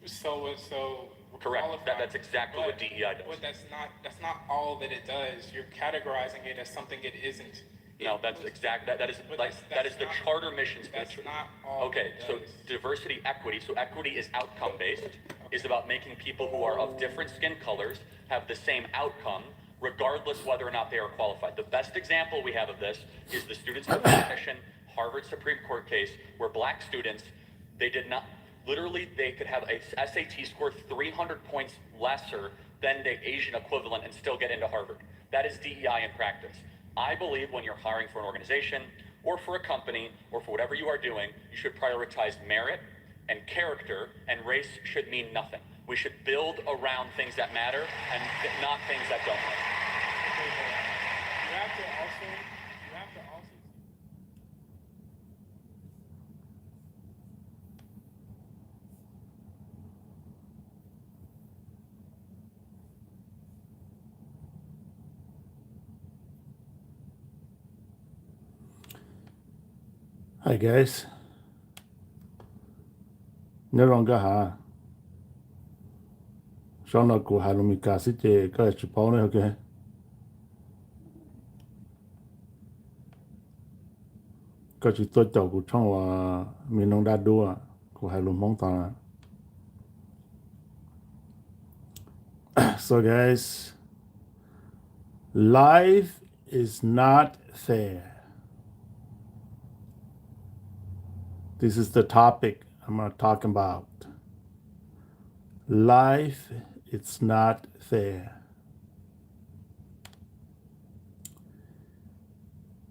So Correct. qualified. That's exactly what DEI does. But that's not all that it does. You're categorizing it as something it isn't. No, that's exact. That is But like that is the not, charter missions for the that's church. not all. Okay, It so does. diversity, equity. So equity is outcome based. Is about making people who are of different skin colors have the same outcome, regardless whether or not they are qualified. The best example we have of this is the Students for the Petition Harvard Supreme Court case, where black students, they did not, literally they could have a SAT score 300 points lesser than the Asian equivalent and still get into Harvard. That is DEI in practice. I believe when you're hiring for an organization or for a company or for whatever you are doing, you should prioritize merit and character, and race should mean nothing. We should build around things that matter and not things that don't matter. You have to also. You have to also. Hi guys. Neronga ha. Shona ku halumika site ka chipone okay. Ka chi to chao ku chong wa minong da do ku halum mong ta. So guys, life is not fair. This is the topic I'm going to talk about. Life it's not fair.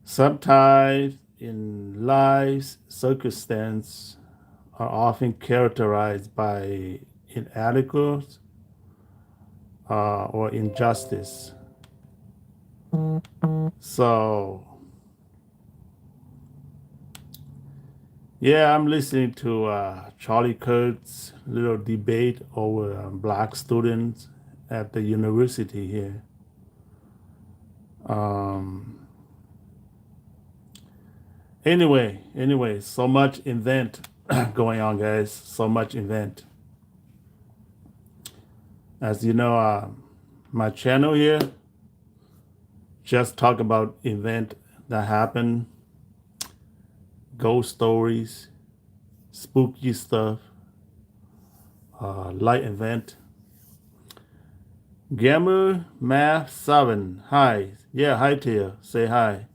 Sometimes in life's circumstances are often characterized by inadequacy or injustice. So, yeah, I'm listening to Charlie Kirk's little debate over black students at the university here. Anyway, so much event going on, guys. So much event. As you know, my channel here just talk about event that happened, ghost stories, spooky stuff, light event. Gamer Math 7. Hi. Yeah, hi to you. Say hi.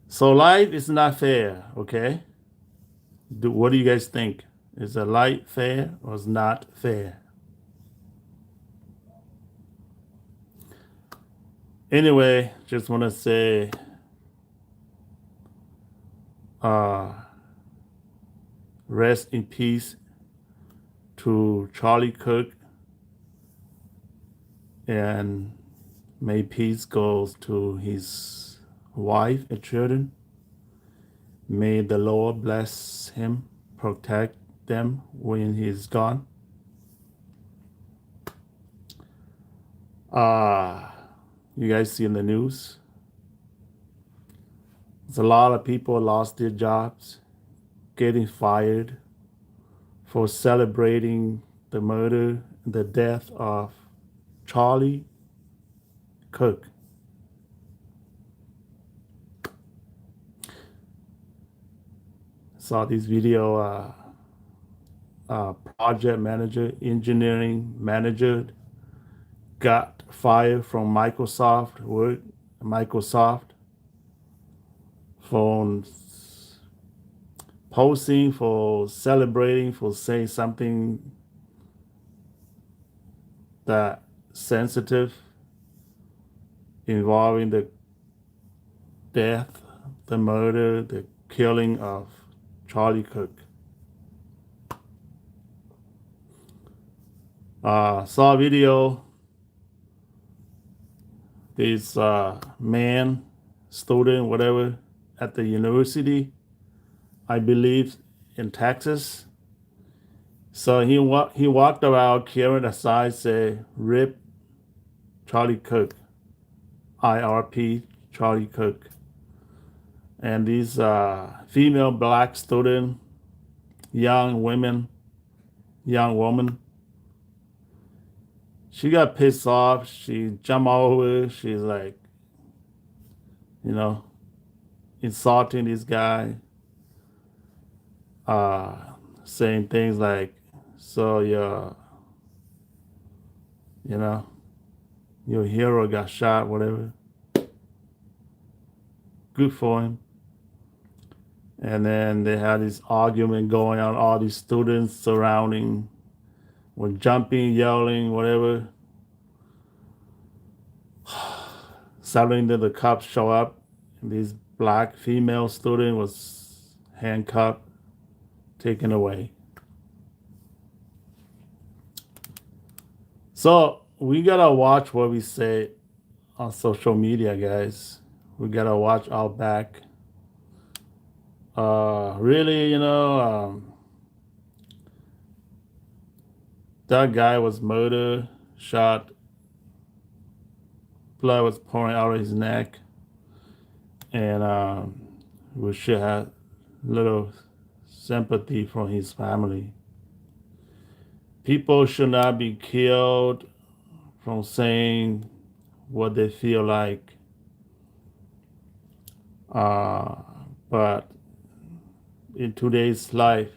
So life is not fair, okay? What do you guys think? Is a life fair or is not fair? Anyway, just want to say rest in peace to Charlie Kirk, and may peace goes to his wife and children. May the Lord bless him, protect them when he's gone. You guys see in the news, there's a lot of people lost their jobs, getting fired for celebrating the murder, the death of Charlie Kirk. Saw this video, project manager, engineering manager got fired from Microsoft for posting, for celebrating, for saying something that sensitive involving the death, the murder, the killing of Charlie Kirk. Saw a video. This man, student, whatever, at the university, I believe in Texas. So he walked around carrying a sign say, "Rip Charlie Kirk, IRP Charlie Kirk." And these female black student, young women, young woman. She got pissed off. She jumped over. She's like, you know, insulting this guy, uh, saying things like, so you know, your hero got shot, whatever. Good for him. And then they had this argument going on. All these students surrounding, were jumping, yelling, whatever. Suddenly the cops show up. And this black female student was handcuffed, taken away. So we gotta watch what we say on social media, guys. We gotta watch our back. Really, that guy was murdered, shot, blood was pouring out of his neck, and we should have little sympathy from his family. People should not be killed from saying what they feel like. But in today's life,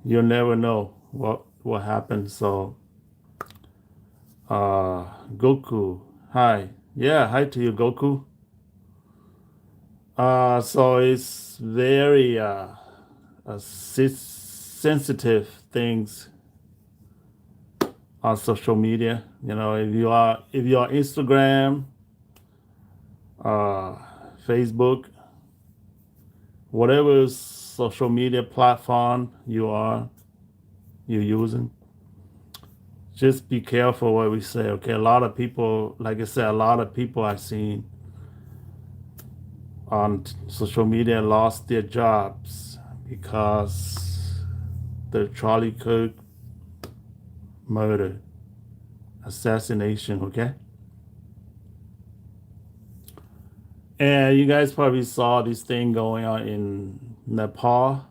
you'll never know what happens. So, Goku, hi. Yeah, hi to you, Goku. So it's very sensitive things on social media. If you are Instagram, Facebook, whatever social media platform you're using, just be careful what we say. Okay, a lot of people, like I said, a lot of people I've seen on social media lost their jobs because the Charlie Kirk murder, assassination. Okay. And you guys probably saw this thing going on in Nepal,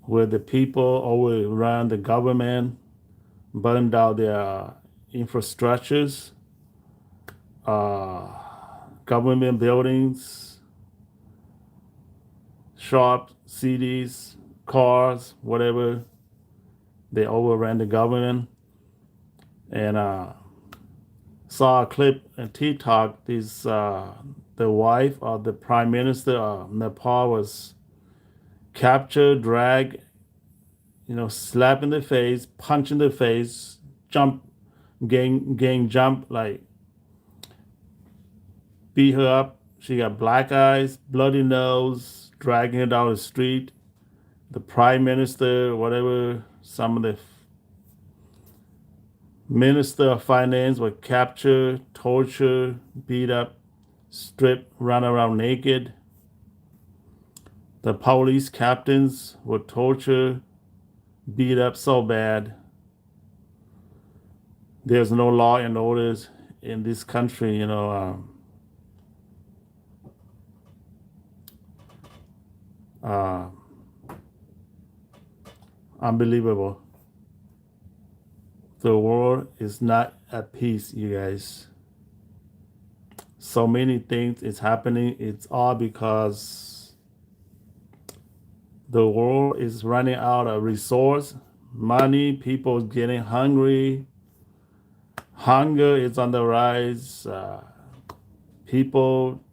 where the people overran the government, burned out their infrastructures, government buildings, shops, cities, cars, whatever. They overran the government. And saw a clip on TikTok. The wife of the prime minister of Nepal was captured, dragged, slap in the face, punch in the face, jump, gang jump, like beat her up. She got black eyes, bloody nose, dragging her down the street. The prime minister, whatever, some of the minister of finance were captured, tortured, beat up, stripped, run around naked. The police captains were tortured, beat up so bad. There's no law and orders in this country, unbelievable. The world is not at peace, you guys. So many things is happening. It's all because the world is running out of resource, money, people getting hungry. Hunger is on the rise. People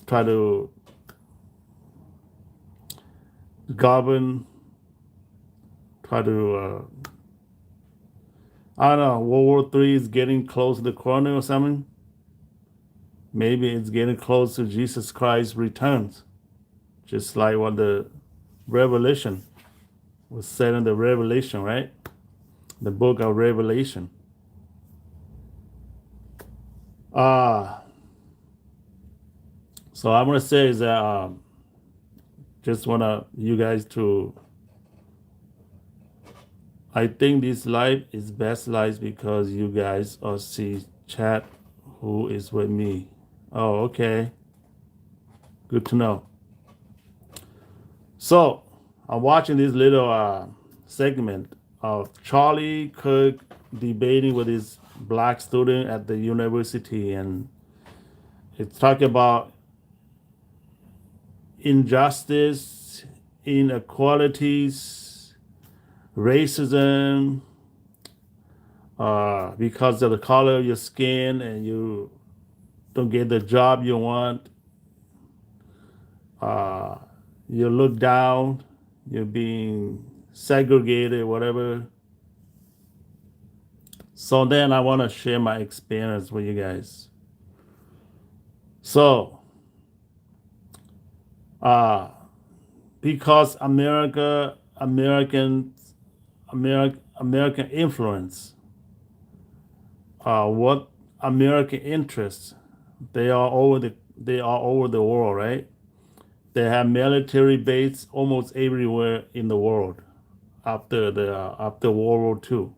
try to govern, try to, I don't know, World War III is getting close to the corner or something. Maybe it's getting close to Jesus Christ's returns. Just like what the Revelation was said in the Revelation, right? The book of Revelation. So I'm gonna say is that just wanna you guys to. I think this life is best life because you guys are see chat who is with me. Oh, okay. Good to know. So I'm watching this little segment of Charlie Kirk debating with his black student at the university, and it's talking about injustice, inequalities, racism, because of the color of your skin, and you don't get the job you want. Uh, you look down. You're being segregated, whatever. So then I want to share my experience with you guys. So, because American influence, what American interests, they are over the world, right? They have military base almost everywhere in the world after World War II.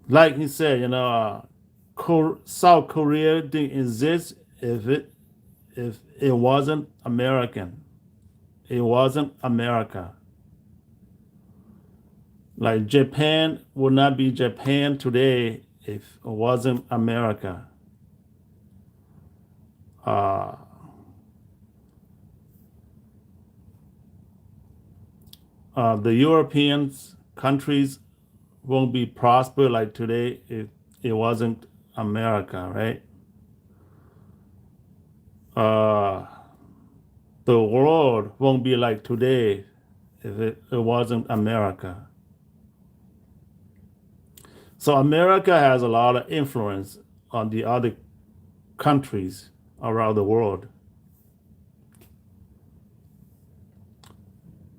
Like he said, South Korea didn't exist if it wasn't American. It wasn't America. Like Japan would not be Japan today if it wasn't America. The European countries won't be prosper like today if it wasn't America, right? The world won't be like today if it wasn't America. So America has a lot of influence on the other countries around the world.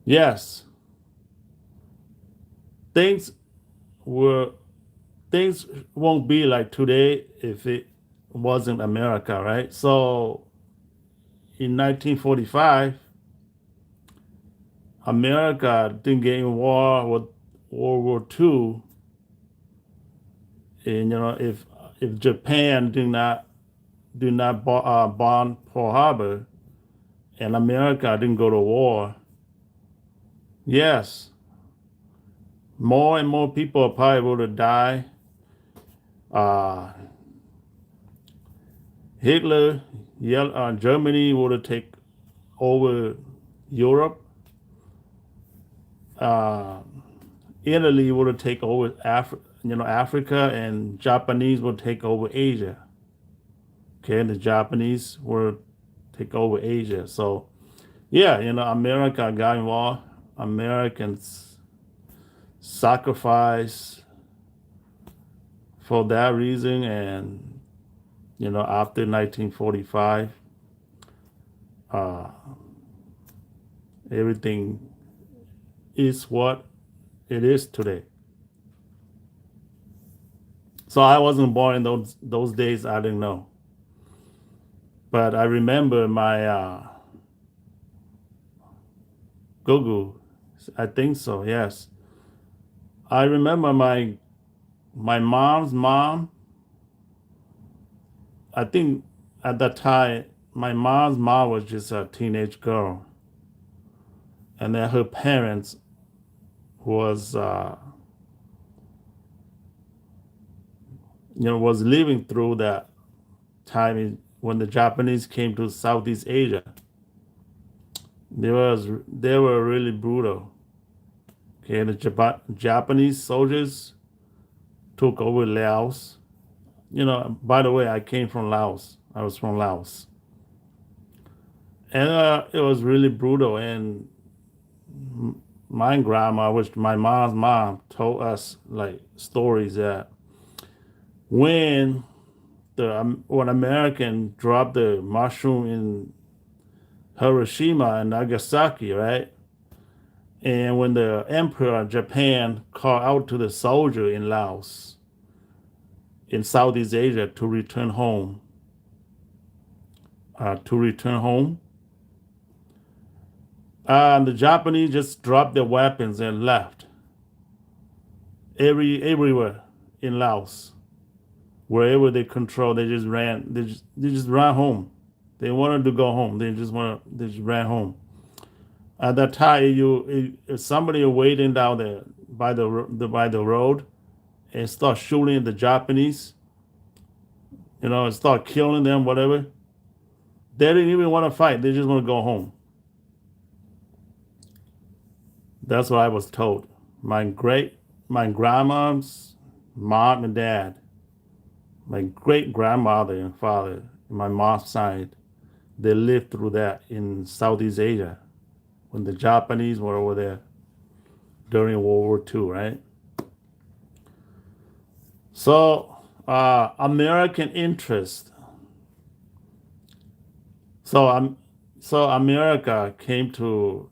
Yes, things were things won't be like today if it wasn't America, right? So in 1945, America didn't get in war with World War II, and if Japan did not bomb Pearl Harbor, and America didn't go to war, yes, more and more people probably would have died. Hitler, Germany would have taken over Europe. Italy would have taken over Africa, and Japanese would take over Asia. Okay, and the Japanese would take over Asia. So, yeah, America got involved. Americans sacrificed for that reason, and after 1945, everything is what it is today. So I wasn't born in those days. I didn't know, but I remember my Google. I think so. Yes, I remember my mom's mom. I think at that time my mom's mom was just a teenage girl, and then her parents was was living through that time when the Japanese came to Southeast Asia. They were really brutal. Okay, the Japanese soldiers took over Laos. By the way, I came from Laos. I was from Laos, and it was really brutal. And my grandma, which my mom's mom, told us like stories that when when American dropped the mushroom in Hiroshima and Nagasaki, right? And when the emperor of Japan called out to the soldier in Laos, in Southeast Asia, to return home, and the Japanese just dropped their weapons and left. Everywhere in Laos, wherever they control, they just ran. They just ran home. They wanted to go home. They just ran home. At that time, if somebody waiting down there by the road and start shooting the Japanese, and start killing them, whatever, they didn't even want to fight. They just want to go home. That's what I was told. My grandma's mom and dad, my great grandmother and father, my mom's side, they lived through that in Southeast Asia when the Japanese were over there during World War II, right? So, American interest. So America came to,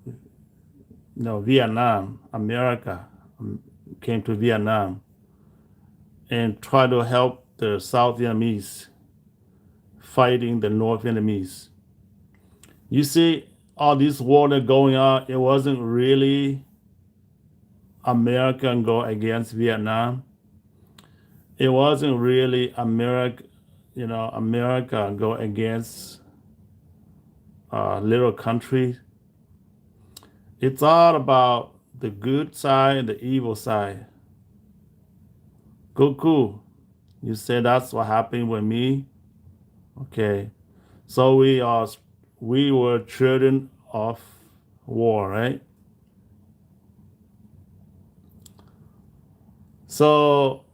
Vietnam. America came to Vietnam and tried to help the South Vietnamese fighting the North Vietnamese. You see, all this war that going on, it wasn't really America go against Vietnam. It wasn't really America go against little countries. It's all about the good side and the evil side. Goku, you said that's what happened with me. Okay, so we were children of war, right? So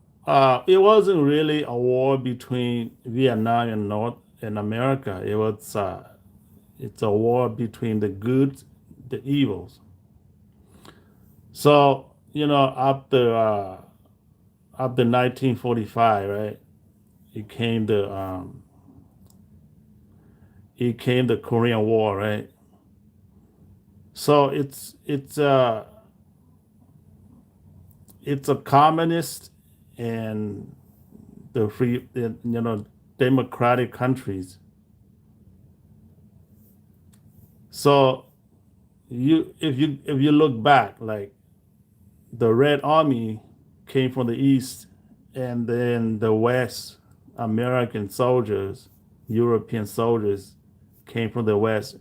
it wasn't really a war between Vietnam and North and America. It's a war between the good, the evils. So after 1945, right? It came the Korean War, right? So it's a communist and the free, democratic countries. So if you look back, like the Red Army came from the east, and then the West, American soldiers, European soldiers came from the west,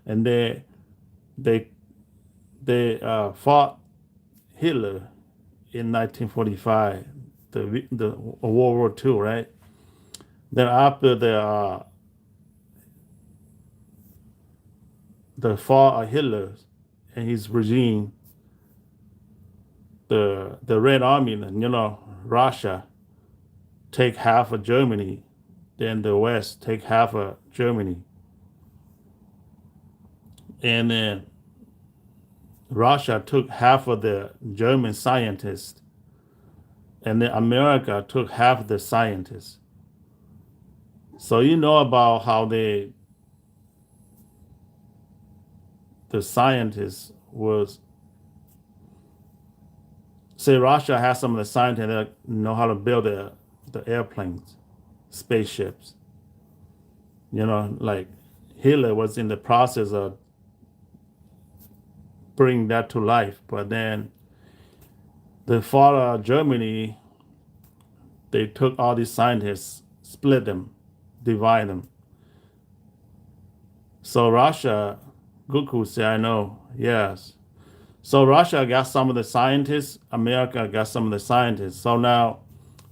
and they fought Hitler in 1945, the World War II, right? Then after the fall of Hitler and his regime, the Red Army, Russia take half of Germany, then the West take half of Germany, and then Russia took half of the German scientists, and then America took half of the scientists. So you know about how the scientists was, say Russia has some of the scientists that know how to build the airplanes, spaceships. Like Hitler was in the process of bringing that to life, but then the fall of Germany, they took all these scientists, split them, divide them. So Russia, Goku said, I know, yes. So Russia got some of the scientists, America got some of the scientists. So now,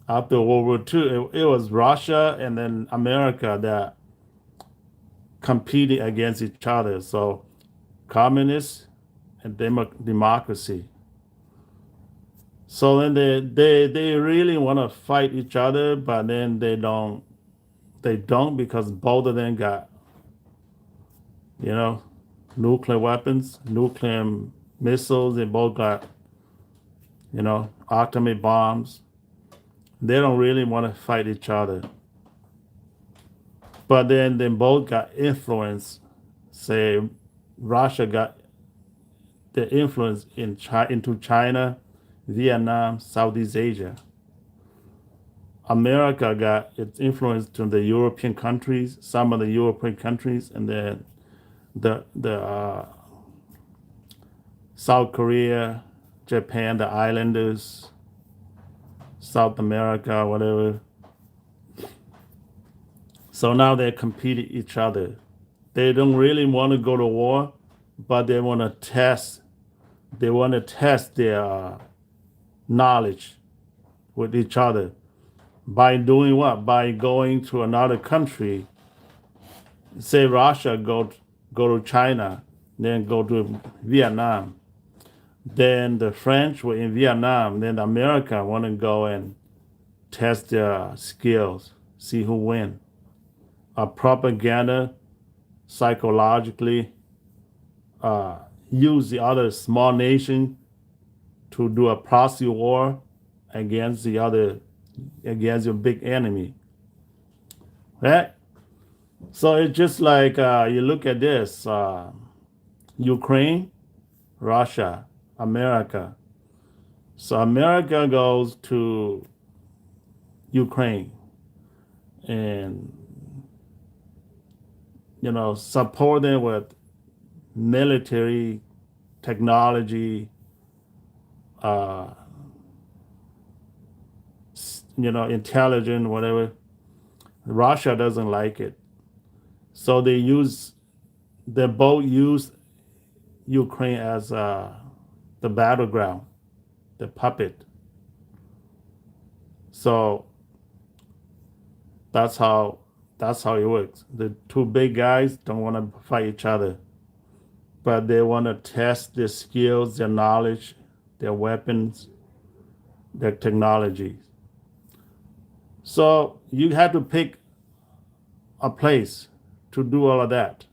after World War II, it was Russia and then America that competed against each other. So communists and democracy. So then they really want to fight each other, but then they don't because both of them got nuclear weapons, nuclear missiles. They both got atomic bombs. They don't really want to fight each other, but then they both got influence. Say Russia got the influence into China, Vietnam, Southeast Asia. America got its influence to the European countries, some of the European countries, and then the South Korea, Japan, the islanders, South America, whatever. So now they compete each other. They don't really want to go to war, but they want to test. They want to test their knowledge with each other by doing what? By going to another country. Say Russia go to China, then go to Vietnam. Then the French were in Vietnam. Then America want to go and test their skills, see who win. Propaganda, psychologically, use the other small nation to do a proxy war against your big enemy, right? So it's just like you look at this: Ukraine, Russia, America. So America goes to Ukraine and support them with military technology, intelligence, whatever. Russia doesn't like it, so they both use Ukraine as the battleground, the puppet. So that's how it works. The two big guys don't want to fight each other, but they want to test their skills, their knowledge, their weapons, their technologies. So you have to pick a place to do all of that.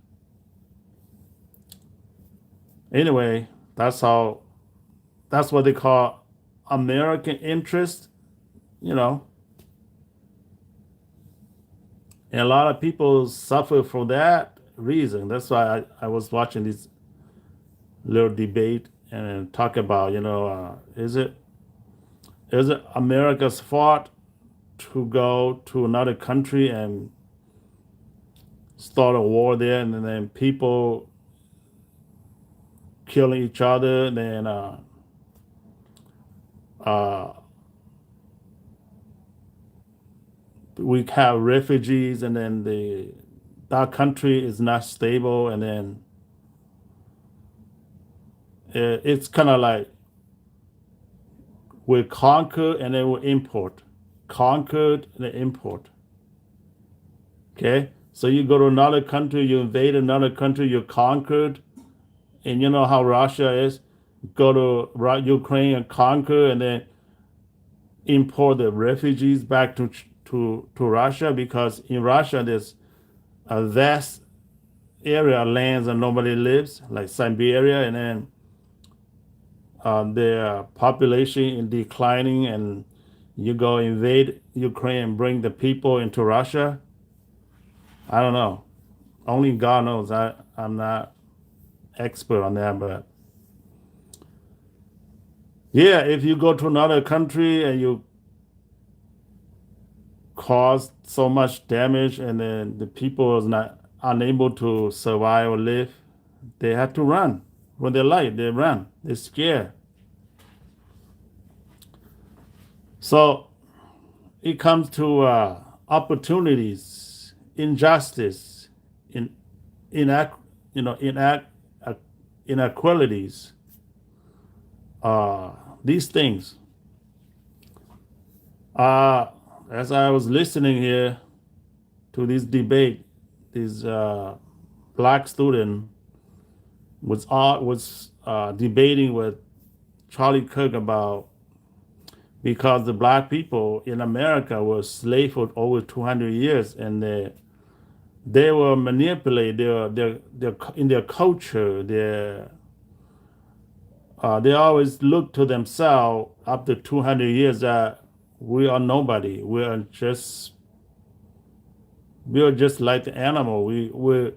Anyway, that's what they call American interest, And a lot of people suffer for that reason. That's why I was watching this little debate and talk about, is it America's fault to go to another country and start a war there, and then people killing each other, and then we have refugees, and then that country is not stable, and then it's kind of like we conquer and then we import, conquered and then import. Okay, so you go to another country, you invade another country, you're conquered, and you know how Russia is. Go to Ukraine and conquer, and then import the refugees back to Russia, because in Russia there's a vast area of lands that nobody lives, like Siberia, and then their population is declining, and you go invade Ukraine and bring the people into Russia. I don't know. Only God knows. I'm not expert on that, but yeah, if you go to another country and you cause so much damage, and then the people is not unable to survive or live, they have to run. When they light, they run. They're scared. So it comes to opportunities, injustice, inequalities. These things. As I was listening here to this debate, this black student was debating with Charlie Kirk about, because the black people in America were slaves for over 200 years, and they were manipulated. Their in their culture. They always look to themselves after 200 years that we are nobody. We're just like the animal. We're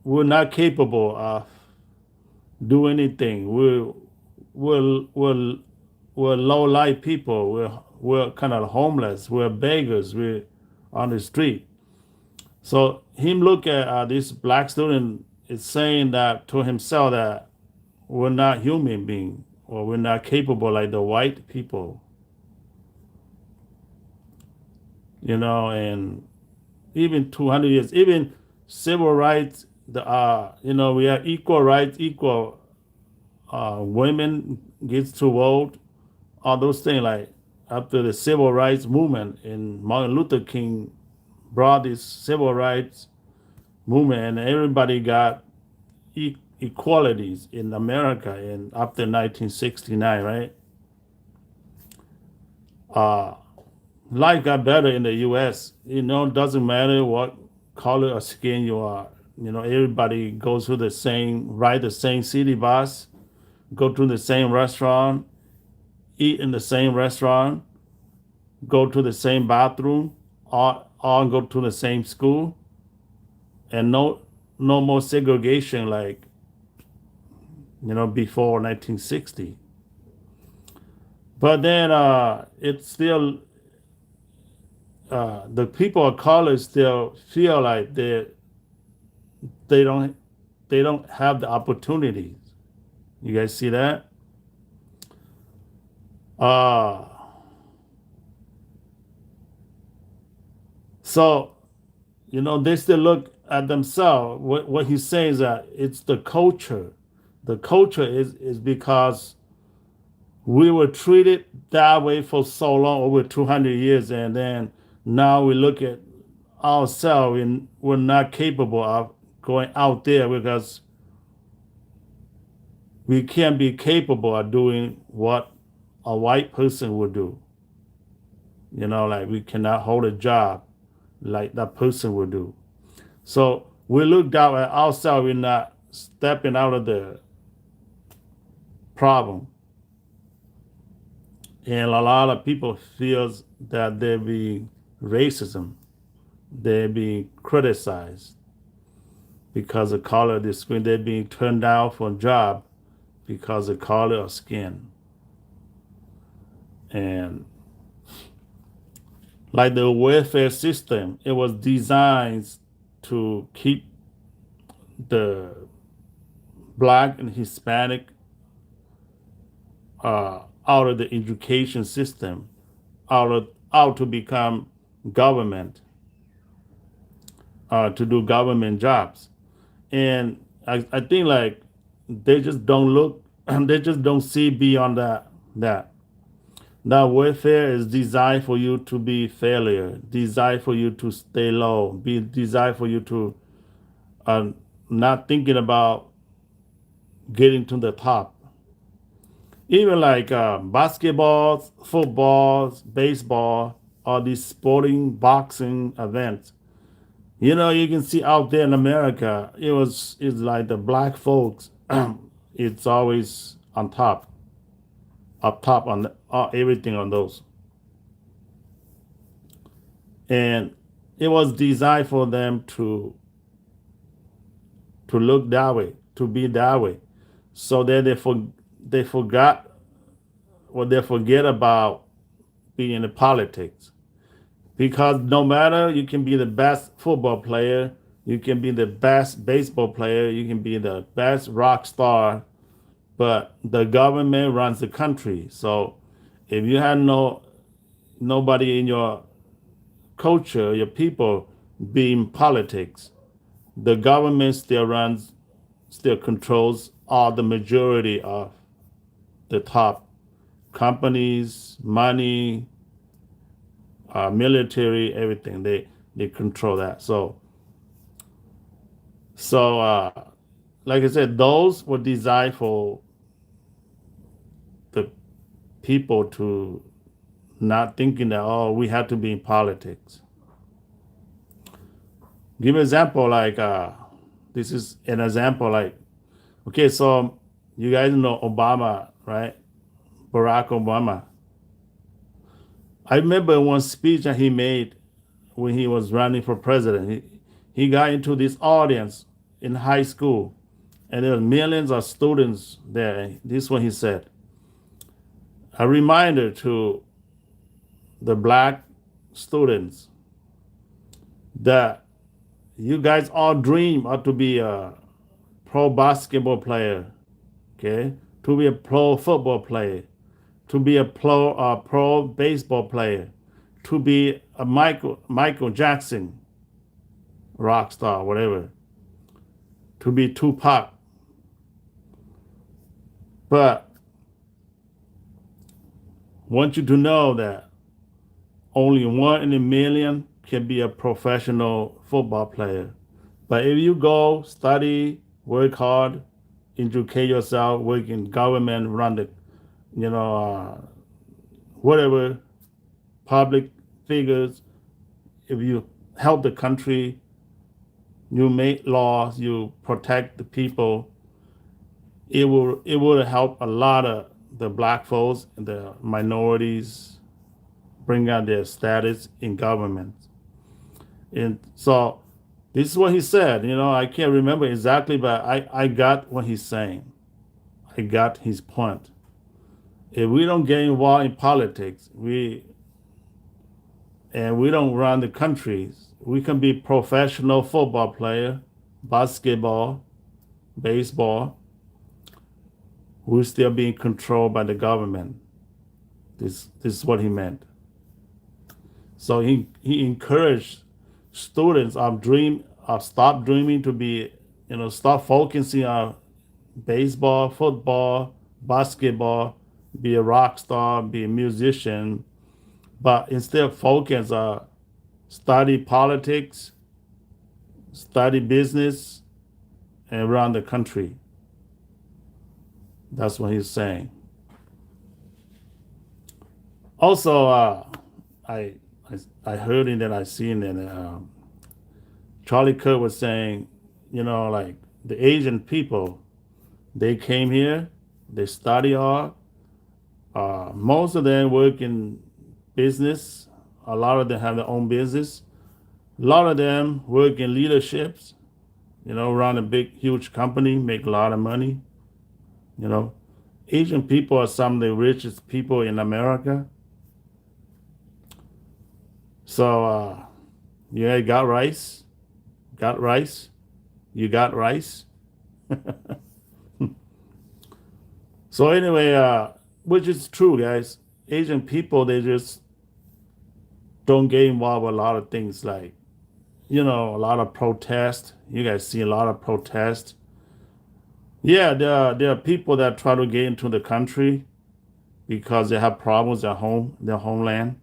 not capable of doing anything. We're low life people. We're kind of homeless. We're beggars. We're on the street. So him look at this black student is saying that to himself, that we're not human beings, or we're not capable like the white people. And even 200 years, even civil rights, we have equal rights, equal women gets to vote, all those things. Like after the civil rights movement, and Martin Luther King brought this civil rights movement, and everybody got equalities in America. And after 1969, right? Life got better in the U.S. Doesn't matter what color or skin you are. Everybody goes to ride the same city bus, go to the same restaurant, eat in the same restaurant, go to the same bathroom, all go to the same school, and no more segregation like before 1960. But then it's still the people of color still feel like they don't have the opportunities. You guys see that? So they still look at themselves. What he's saying is that it's the culture. The culture is because we were treated that way for so long, over 200 years, and then now we look at ourselves and we're not capable of going out there because we can't be capable of doing what a white person would do. Like we cannot hold a job like that person would do. So we look down at ourselves, we're not stepping out of the problem. And a lot of people feels that they're being racism, they're being criticized because of color of the skin, they're being turned down for a job because of color of skin. And like the welfare system, it was designed to keep the Black and Hispanic out of the education system, out to become government, to do government jobs. And I think like they just don't look, they just don't see beyond that welfare is designed for you to be failure, designed for you to stay low, be designed for you to not thinking about getting to the top. Even like basketball, football, baseball, all these sporting, boxing events. You can see out there in America, it's like the black folks, it's always on top, up top on everything on those. And it was designed for them to look that way, to be that way. So that they forget about being in politics. Because no matter, you can be the best football player, you can be the best baseball player, you can be the best rock star, but the government runs the country. So if you have nobody in your culture, your people being politics, the government still controls all the majority of the top companies, money, military, everything. They control that. So like I said, those were designed for the people to not thinking that, we have to be in politics. Give an example, like this is an example, like, okay, so you guys know Obama, right? Barack Obama. I remember one speech that he made when he was running for president. He got into this audience in high school, and there were millions of students there. This is what he said. A reminder to the black students that you guys all dream of to be a pro basketball player, okay? To be a pro football player, to be a pro baseball player, to be a Michael Jackson, rock star, whatever, to be Tupac. But I want you to know that only 1 in a million can be a professional football player. But if you go study, work hard, educate yourself, work in government, run the, whatever public figures, if you help the country, you make laws, you protect the people, it will help a lot of the black folks and the minorities bring out their status in government. And so this is what he said. I can't remember exactly, but I got what he's saying. I got his point. If we don't get involved in politics, we don't run the countries, we can be professional football player, basketball, baseball. We're still being controlled by the government. This is what he meant. So he encouraged students of stop dreaming to be, stop focusing on baseball, football, basketball, be a rock star, be a musician, but instead focus on study politics, study business, and run the country. That's what he's saying. Also, I heard it and I seen it. Charlie Kirk was saying, like the Asian people, they came here, they study hard. Most of them work in business. A lot of them have their own business. A lot of them work in leaderships, run a big, huge company, make a lot of money. Asian people are some of the richest people in America. So, yeah, got rice, you got rice. So anyway, which is true, guys. Asian people, they just don't get involved with a lot of things like, a lot of protest. You guys see a lot of protest. Yeah, there are people that try to get into the country because they have problems at home, their homeland.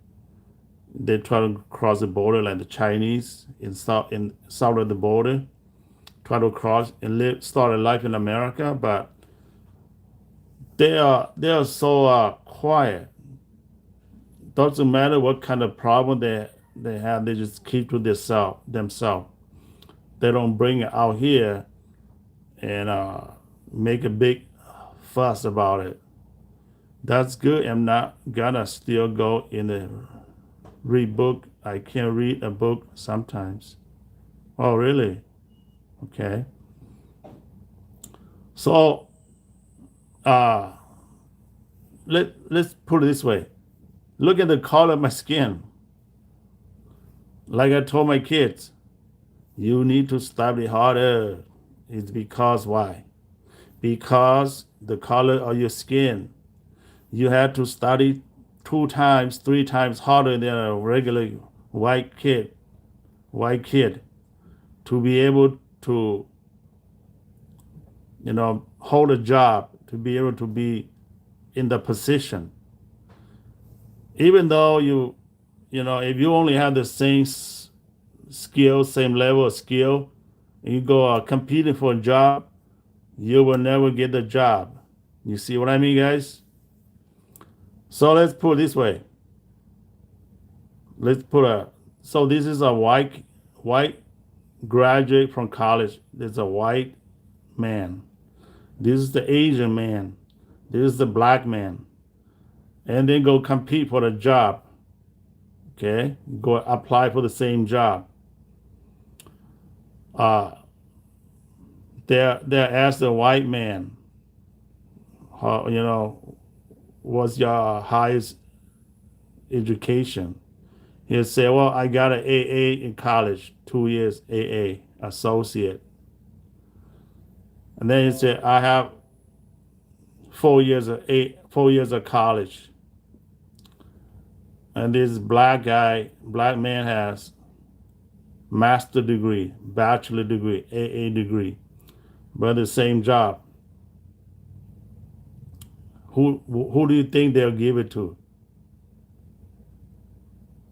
They try to cross the border like the Chinese in south of the border, try to cross and start a life in America, but they are so quiet. Doesn't matter what kind of problem they have, they just keep to themselves. They don't bring it out here and make a big fuss about it. That's good. I'm not gonna still go in the read book. I can't read a book sometimes. Oh, really? Okay. So let's put it this way. Look at the color of my skin. Like I told my kids, you need to study harder. It's because why? Because the color of your skin. You have to study 2 times, 3 times harder than a regular white kid to be able to, hold a job, to be able to be in the position. Even though if you only have the same skill, same level of skill, and you go competing for a job, you will never get the job. You see what I mean, guys? So let's put it this way. So this is a white graduate from college. This is a white man. This is the Asian man. This is the black man. And then go compete for the job. Okay? Go apply for the same job. They ask the white man, what's your highest education? He'll say, well, I got an AA in college, 2 years AA, associate. And then he said, I have 4 years of college. And this black man has master degree, bachelor degree, AA degree, but the same job. Who do you think they'll give it to?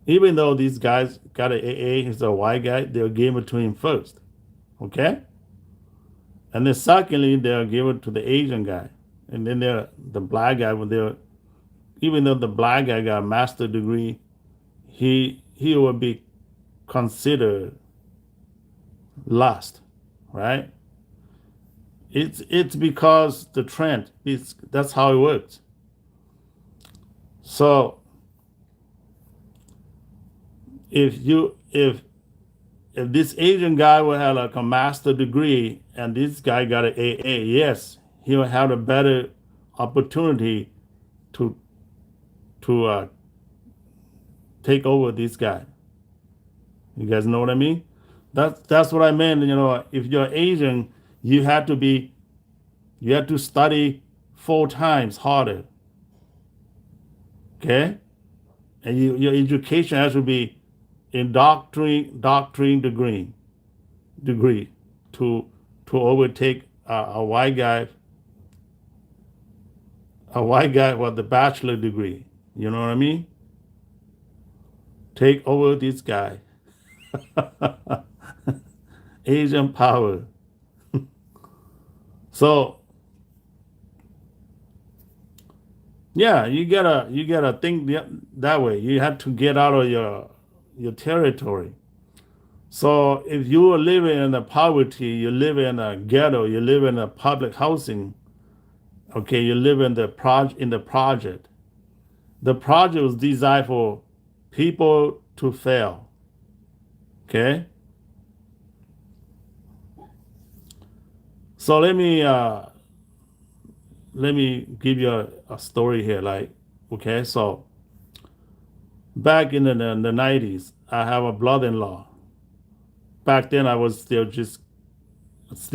Even though these guys got an AA, he's a white guy, they'll give it to him first. Okay? And then secondly, they'll give it to the Asian guy. And then the black guy, even though the black guy got a master degree, he will be considered lost, right? It's because the trend that's how it works. So if this Asian guy will have like a master degree and this guy got an AA, yes, he will have a better opportunity to take over this guy. You guys know what I mean? That's what I meant. If you're Asian, you have to study 4 times harder. Okay, and your education has to be in doctrine degree to overtake a white guy with the bachelor degree. You know what I mean? Take over this guy. Asian power. So yeah, you gotta think that way. You have to get out of your territory. So if you are living in the poverty, you live in a ghetto, you live in a public housing, okay, you live in the project. The project was designed for people to fail. Okay? So let me give you a story here. Like, okay, so back in the 90s, I have a brother-in-law. Back then, I was still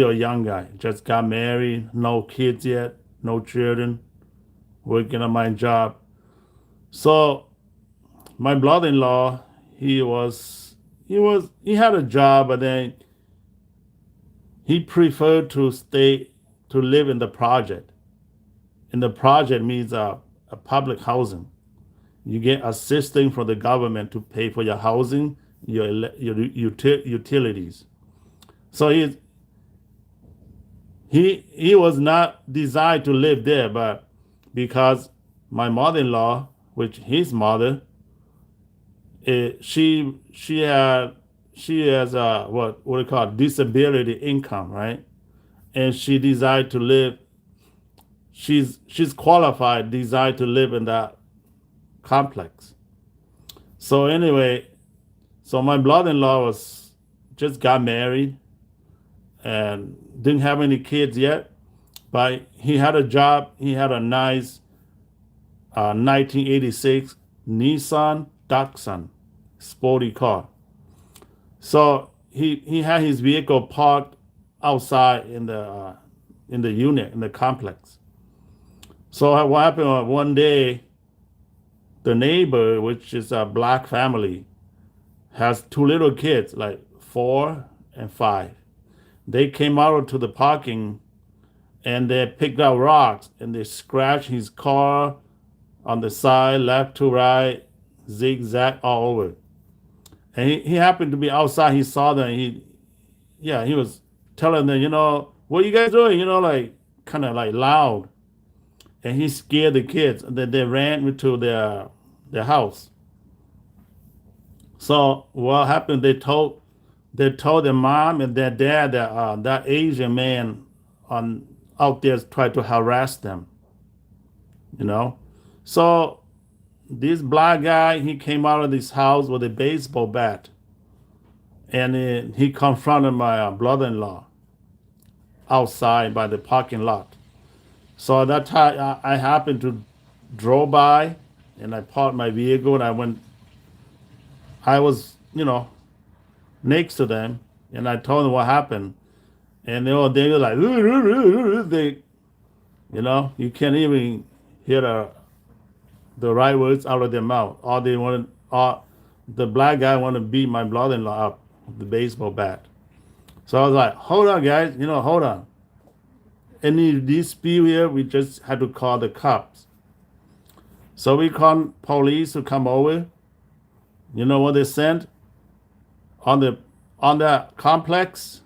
a young guy. Just got married, no kids yet, no children, working on my job. So my brother-in-law, he had a job, but then he preferred to live in the project. And the project means a public housing. You get assistance from the government to pay for your housing, your utilities. So he was not designed to live there, but because my mother-in-law, which his mother, she has a what we call disability income, right? And she decided to live. She's qualified, desired to live in that complex. So anyway, so my brother-in-law just got married and didn't have any kids yet, but he had a job. He had a nice 1986 Nissan Datsun sporty car. So he had his vehicle parked outside in the unit in the complex. So what happened one day, the neighbor, which is a black family, has 2 little kids, like 4 and 5. They came out to the parking and they picked up rocks and they scratched his car on the side, left to right, zigzag all over. And he happened to be outside. He saw them. He was telling them, what are you guys doing? Like kind of like loud. And he scared the kids. And then they ran into their house. So what happened? They told their mom and their dad that that Asian man out there tried to harass them. So this black guy, he came out of this house with a baseball bat, and he confronted my brother-in-law outside by the parking lot. So at that time, I happened to drove by, and I parked my vehicle, and I was, next to them, and I told them what happened, and they were like, you can't even hear the right words out of their mouth. The black guy wanted to beat my brother-in-law up, the baseball bat. So I was like, hold on, guys, hold on. Any dispute here, we just had to call the cops. So we called police to come over. You know what they sent? On the complex,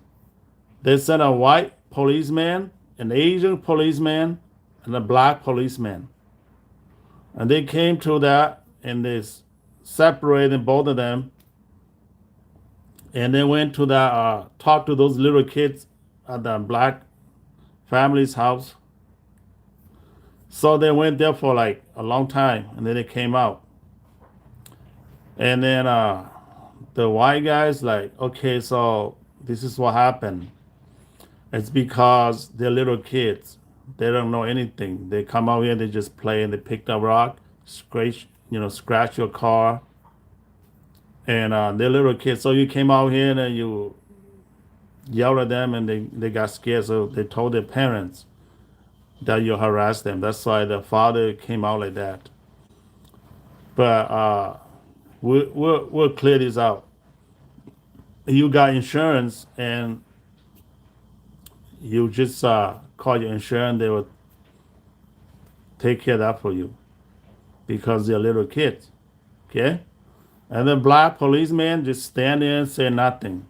they sent a white policeman, an Asian policeman, and a black policeman. And they came to that and they separated both of them. And they went to the talk to those little kids at the black family's house. So they went there for like a long time, and then they came out. And then the white guys like, okay, so this is what happened. It's because they're little kids. They don't know anything. They come out here, they just play, and they pick up rock, scratch your car, and they're little kids. So you came out here and you yelled at them, and they got scared. So they told their parents that you harassed them. That's why the father came out like that. But we'll clear this out. You got insurance, and you just call your insurance. They will take care of that for you because they're little kids. Okay? And the black policeman just stand there and say nothing.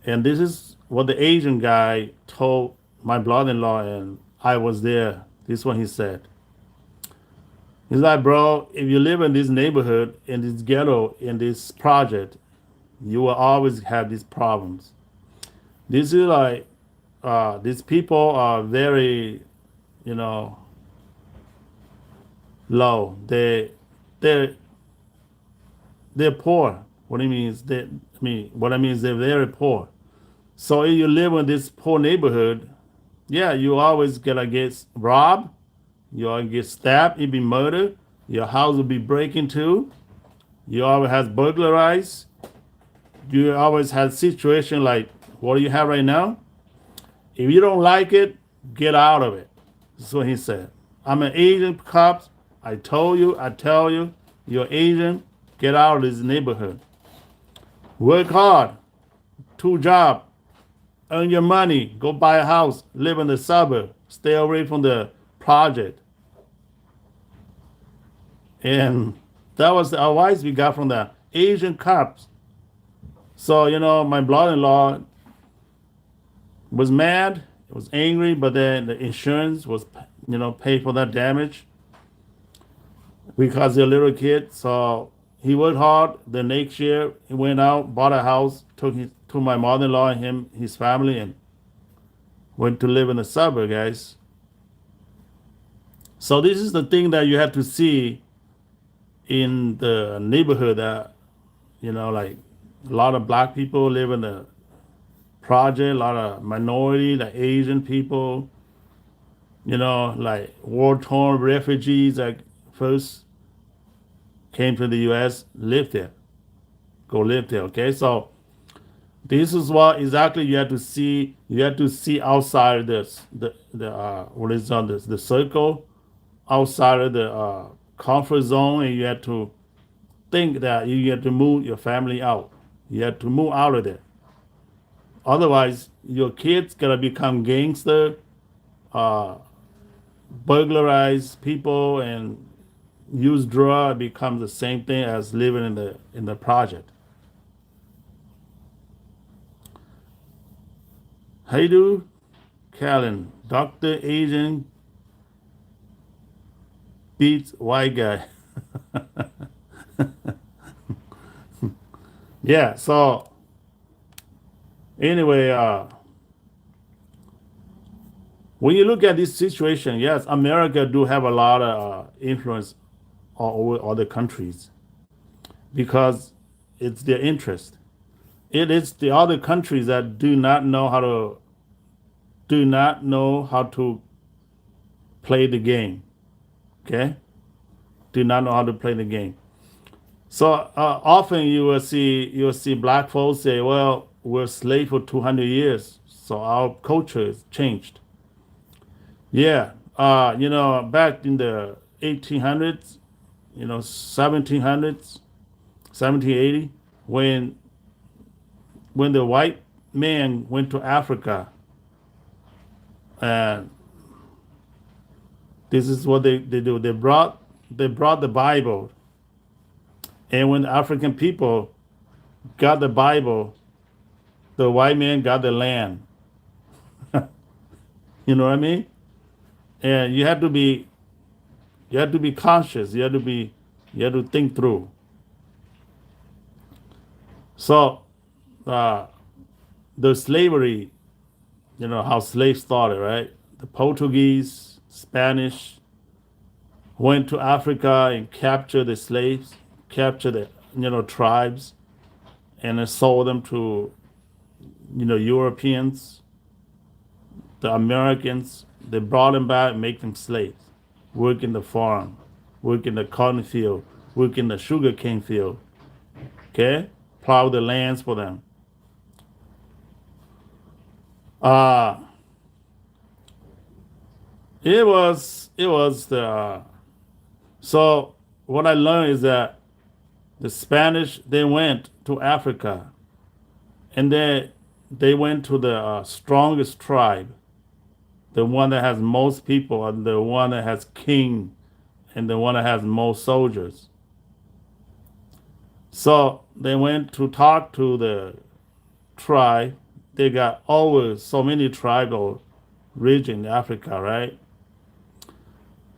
And this is what the Asian guy told my brother-in-law, and I was there. This is what he said. He's like, bro, if you live in this neighborhood, in this ghetto, in this project, you will always have these problems. This is like, these people are very, low. They're poor. What I mean is they're very poor. So if you live in this poor neighborhood, yeah, you always gonna get robbed, you'll get stabbed, you'll be murdered, your house will be breaking too, you always have burglarized, you always have situation like what do you have right now. If you don't like it, get out of it. That's what he said. I'm an Asian cop. I tell you, you're Asian, get out of this neighborhood. Work hard, 2 jobs, earn your money, go buy a house, live in the suburb, stay away from the project. And that was the advice we got from the Asian cops. So, my brother-in-law was mad, was angry, but then the insurance was, pay for that damage because they're little kids. So he worked hard. The next year, he went out, bought a house, took my mother-in-law and his family, and went to live in the suburb, guys. So this is the thing that you have to see in the neighborhood that, like a lot of black people live in the project, a lot of minority, the Asian people, like war-torn refugees that first came to the U.S., live there, go live there, okay? So this is what exactly you have to see. You have to see outside this, the what is on this, the circle, outside of the comfort zone, and you have to think that you have to move your family out. You have to move out of there. Otherwise, your kids gonna become gangster, burglarize people, and use drug. Becomes the same thing as living in the project. Haydu Callan, Dr. Asian beats white guy. Yeah, so anyway, when you look at this situation, yes, America do have a lot of influence all over other countries because it's their interest. It is the other countries that do not know how to play the game. Okay, do not know how to play the game. So often you will see black folks say, "Well, we're slave for 200 years, so our culture has changed." Yeah, back in the 1800s, 1700s, 1780, when when the white man went to Africa, and this is what they do. They brought the Bible, and when the African people got the Bible, the white man got the land. You know what I mean? And you have to be conscious. You have to think through. So the slavery, how slaves started, right? The Portuguese, Spanish went to Africa and captured the slaves, captured the tribes, and then sold them to Europeans, the Americans. They brought them back and make them slaves, work in the farm, work in the cotton field, work in the sugar cane field. Okay, plow the lands for them. Uh it was the so what I learned is that the Spanish, they went to Africa, and they went to the strongest tribe, the one that has most people, and the one that has king, and the one that has most soldiers. So they went to talk to the tribe. They got over so many tribal region in Africa, right?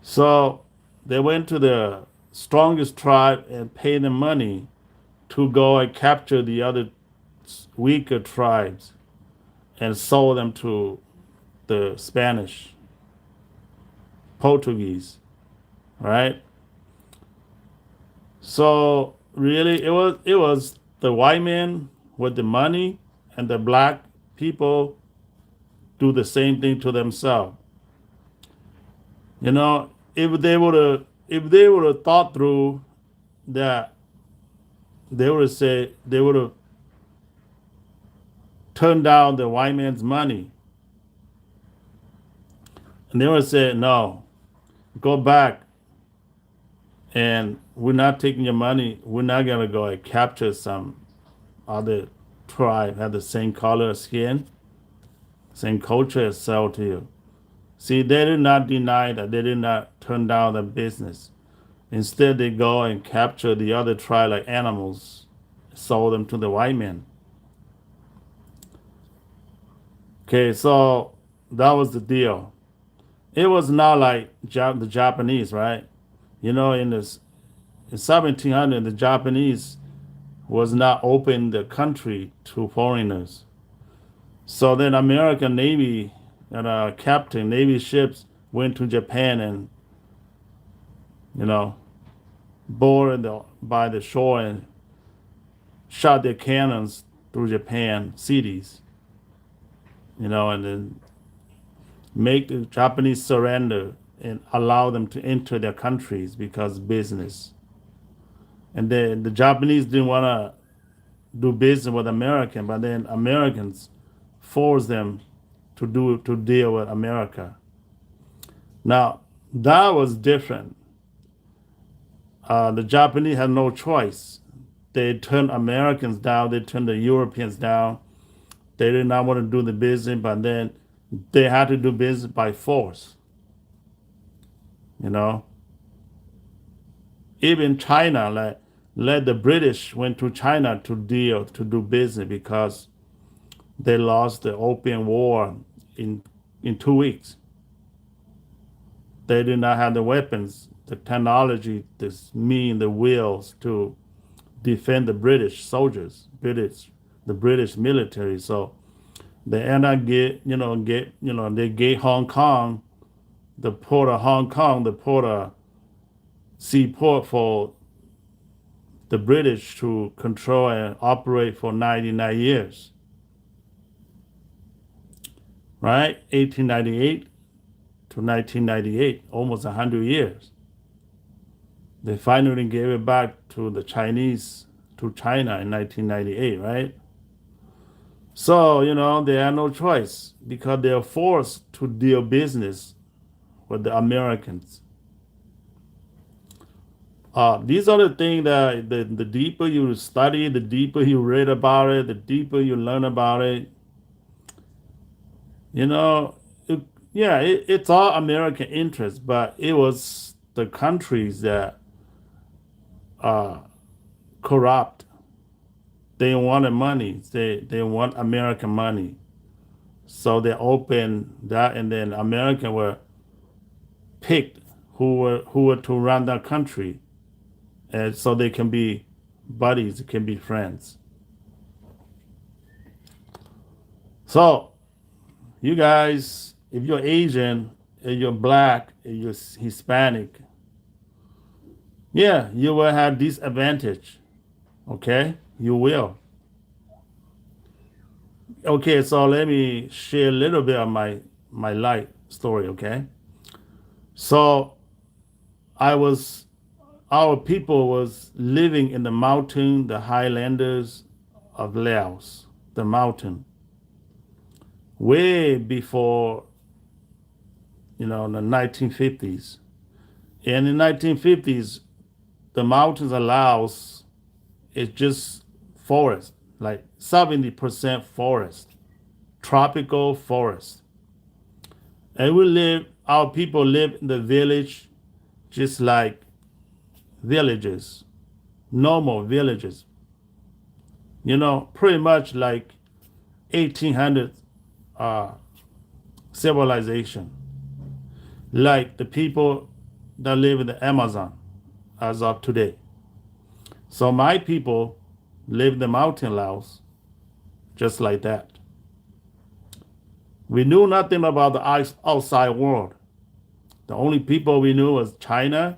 So they went to the strongest tribe and paid them money to go and capture the other weaker tribes and sold them to the Spanish, Portuguese, right? So really, it was the white man with the money, and the black people do the same thing to themselves. If they would have thought through that, they would have turned down the white man's money, and they would have said, no, go back, and we're not taking your money. We're not gonna go and capture some other tribe have the same color of skin, same culture as sell to you. See, they did not deny that. They did not turn down the business. Instead, they go and capture the other tribe like animals, sold them to the white man. Okay, so that was the deal. It was not like the Japanese, right? In 1700, the Japanese was not open the country to foreigners. So then American Navy and captain Navy ships went to Japan and you know boarded by the shore and shot their cannons through Japan cities, and then make the Japanese surrender and allow them to enter their countries because business. And then the Japanese didn't want to do business with American, but then Americans forced them to deal with America. Now that was different. The Japanese had no choice. They turned Americans down. They turned the Europeans down. They did not want to do the business, but then they had to do business by force. You know, even China let the British went to China to do business because they lost the Opium War in 2 weeks. They did not have the weapons, the technology, the wills to defend the British soldiers, the British military. So they end up they gave Hong Kong, the port of Hong Kong, the port of seaport for the British to control and operate for 99 years. Right? 1898 to 1998, almost 100 years. They finally gave it back to the Chinese, to China in 1998, right? So, they had no choice because they're forced to deal business with the Americans. These are the things that the deeper you study, the deeper you read about it, the deeper you learn about it. You know, it, yeah, it's all American interest, but it was the countries that corrupt. They wanted money. They want American money. So they opened that, and then American were picked who were to run that country, and so they can be buddies, can be friends. So you guys, if you're Asian, if you're black, if you're Hispanic, yeah, you will have disadvantage. Okay, you will. Okay, so let me share a little bit of my life story. Okay, so I was our people was living in the mountain, the highlanders of Laos, the mountain, way before the 1950s. And in the 1950s, the mountains of Laos is just forest, like 70% forest, tropical forest. And our people live in the village just like villages, normal villages, pretty much like 1800 civilization, like the people that live in the Amazon as of today. So my people live in the mountain Laos just like that. We knew nothing about the outside world. The only people we knew was Chinese,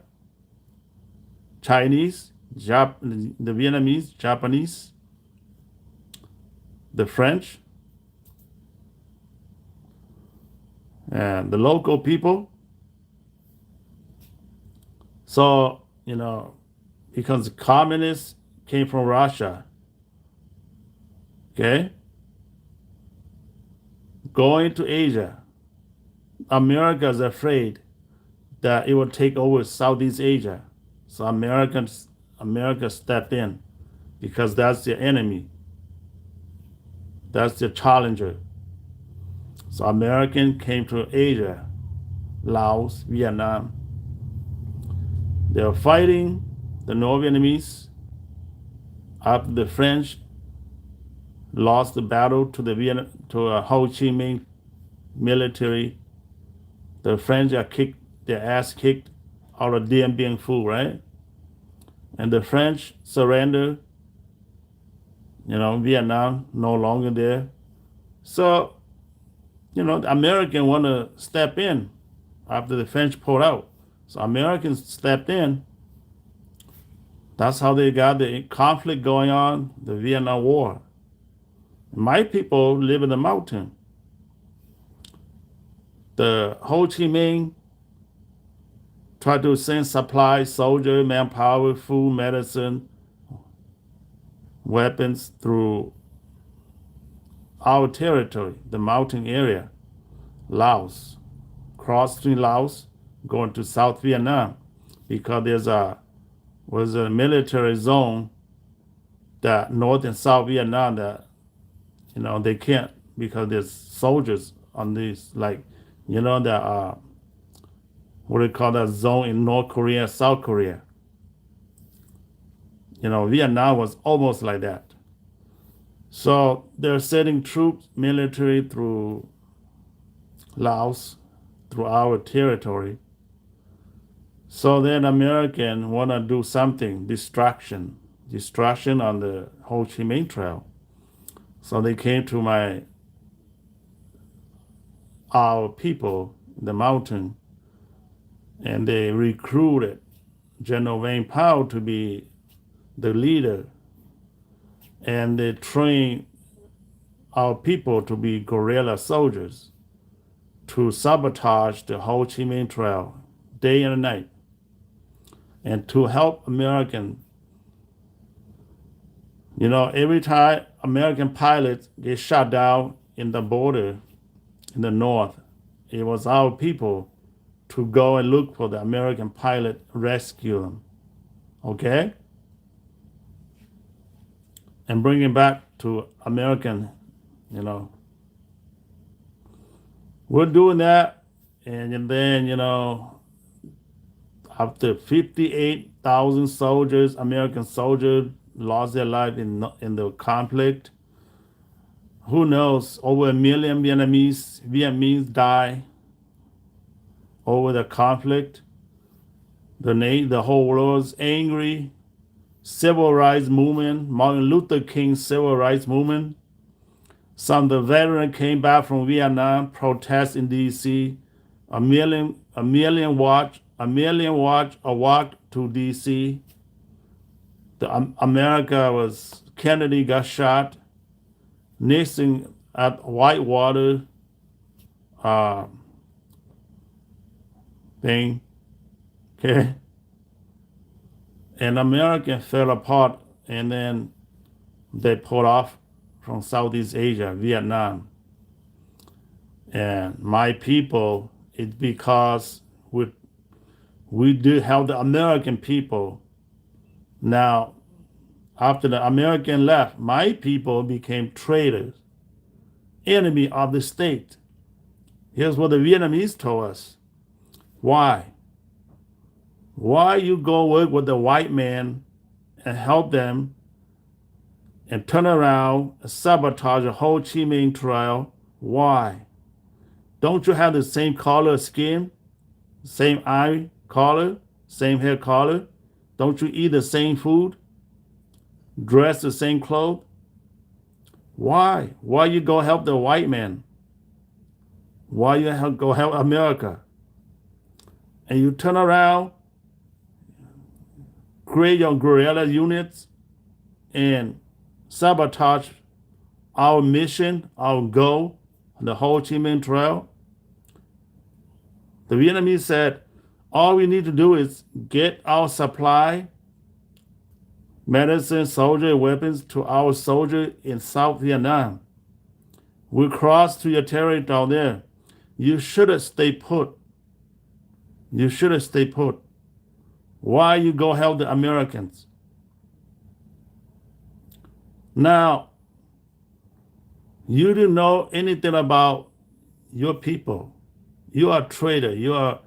the Vietnamese, Japanese, the French, and the local people. So, because the communists came from Russia, okay? Going to Asia, America is afraid that it will take over Southeast Asia. So America stepped in because that's their enemy. That's their challenger. So American came to Asia, Laos, Vietnam. They were fighting the North Vietnamese after the French lost the battle to Ho Chi Minh military. The French got their ass kicked out of Dien Bien Phu, right? And the French surrendered. Vietnam no longer there. So, the American want to step in after the French pulled out. So Americans stepped in. That's how they got the conflict going on, the Vietnam War. My people live in the mountain. The Ho Chi Minh tried to send supplies, soldier, manpower, food, medicine, weapons through our territory, the mountain area, Laos, crossing Laos, going to South Vietnam, because was a military zone that North and South Vietnam that they can't, because there's soldiers on these, like that what do you call that zone in North Korea, South Korea. Vietnam was almost like that. So they're sending troops, military through Laos, through our territory. So then American want to do something, distraction on the Ho Chi Minh Trail. So they came to our people in the mountain, and they recruited General Wayne Powell to be the leader, and they trained our people to be guerrilla soldiers to sabotage the Ho Chi Minh Trail day and night, and to help American. Every time American pilots get shot down in the border in the north, it was our people to go and look for the American pilot, rescue them. Okay? And bring it back to American, you know. We're doing that, and then, after 58,000 soldiers, American soldiers, lost their life in the conflict. Who knows? Over a million Vietnamese die over the conflict. The whole world's angry. Civil rights movement, Martin Luther King's civil rights movement. Some of the veterans came back from Vietnam, protest in D.C. A million walked to D.C. Kennedy got shot. Nixon at Whitewater uh, thing, okay? And America fell apart, and then they pulled off from Southeast Asia, Vietnam. And my people, it's because we do have the American people. Now, after the American left, my people became traitors, enemy of the state. Here's what the Vietnamese told us. Why? Why you go work with the white man and help them and turn around and sabotage the Ho Chi Minh Trail? Why? Don't you have the same color of skin, same eye color, same hair color? Don't you eat the same food, dress the same clothes? Why? Why you go help the white man? Why you go help America? And you turn around, create your guerrilla units, and sabotage our mission, our goal, the Ho Chi Minh Trail. The Vietnamese said, all we need to do is get our supply, medicine, soldier, weapons to our soldier in South Vietnam. We cross to your territory down there. You should have stayed put. You should have stayed put. Why you go help the Americans? Now, you didn't know anything about your people. You are a traitor. You're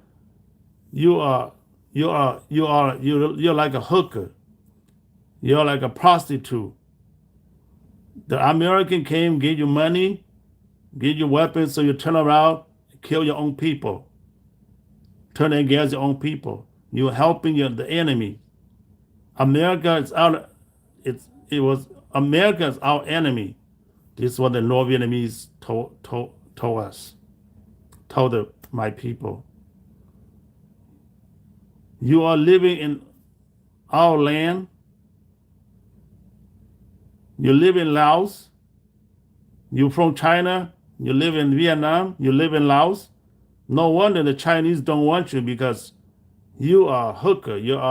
like a hooker. You're like a prostitute. The American came, gave you money, gave you weapons, so you turn around, kill your own people. Turn against your own people. You're helping the enemy. America is our. America is our enemy. This is what the North Vietnamese told us. Told my people. You are living in our land. You live in Laos. You're from China. You live in Vietnam. You live in Laos. No wonder the Chinese don't want you, because you are a hooker. You're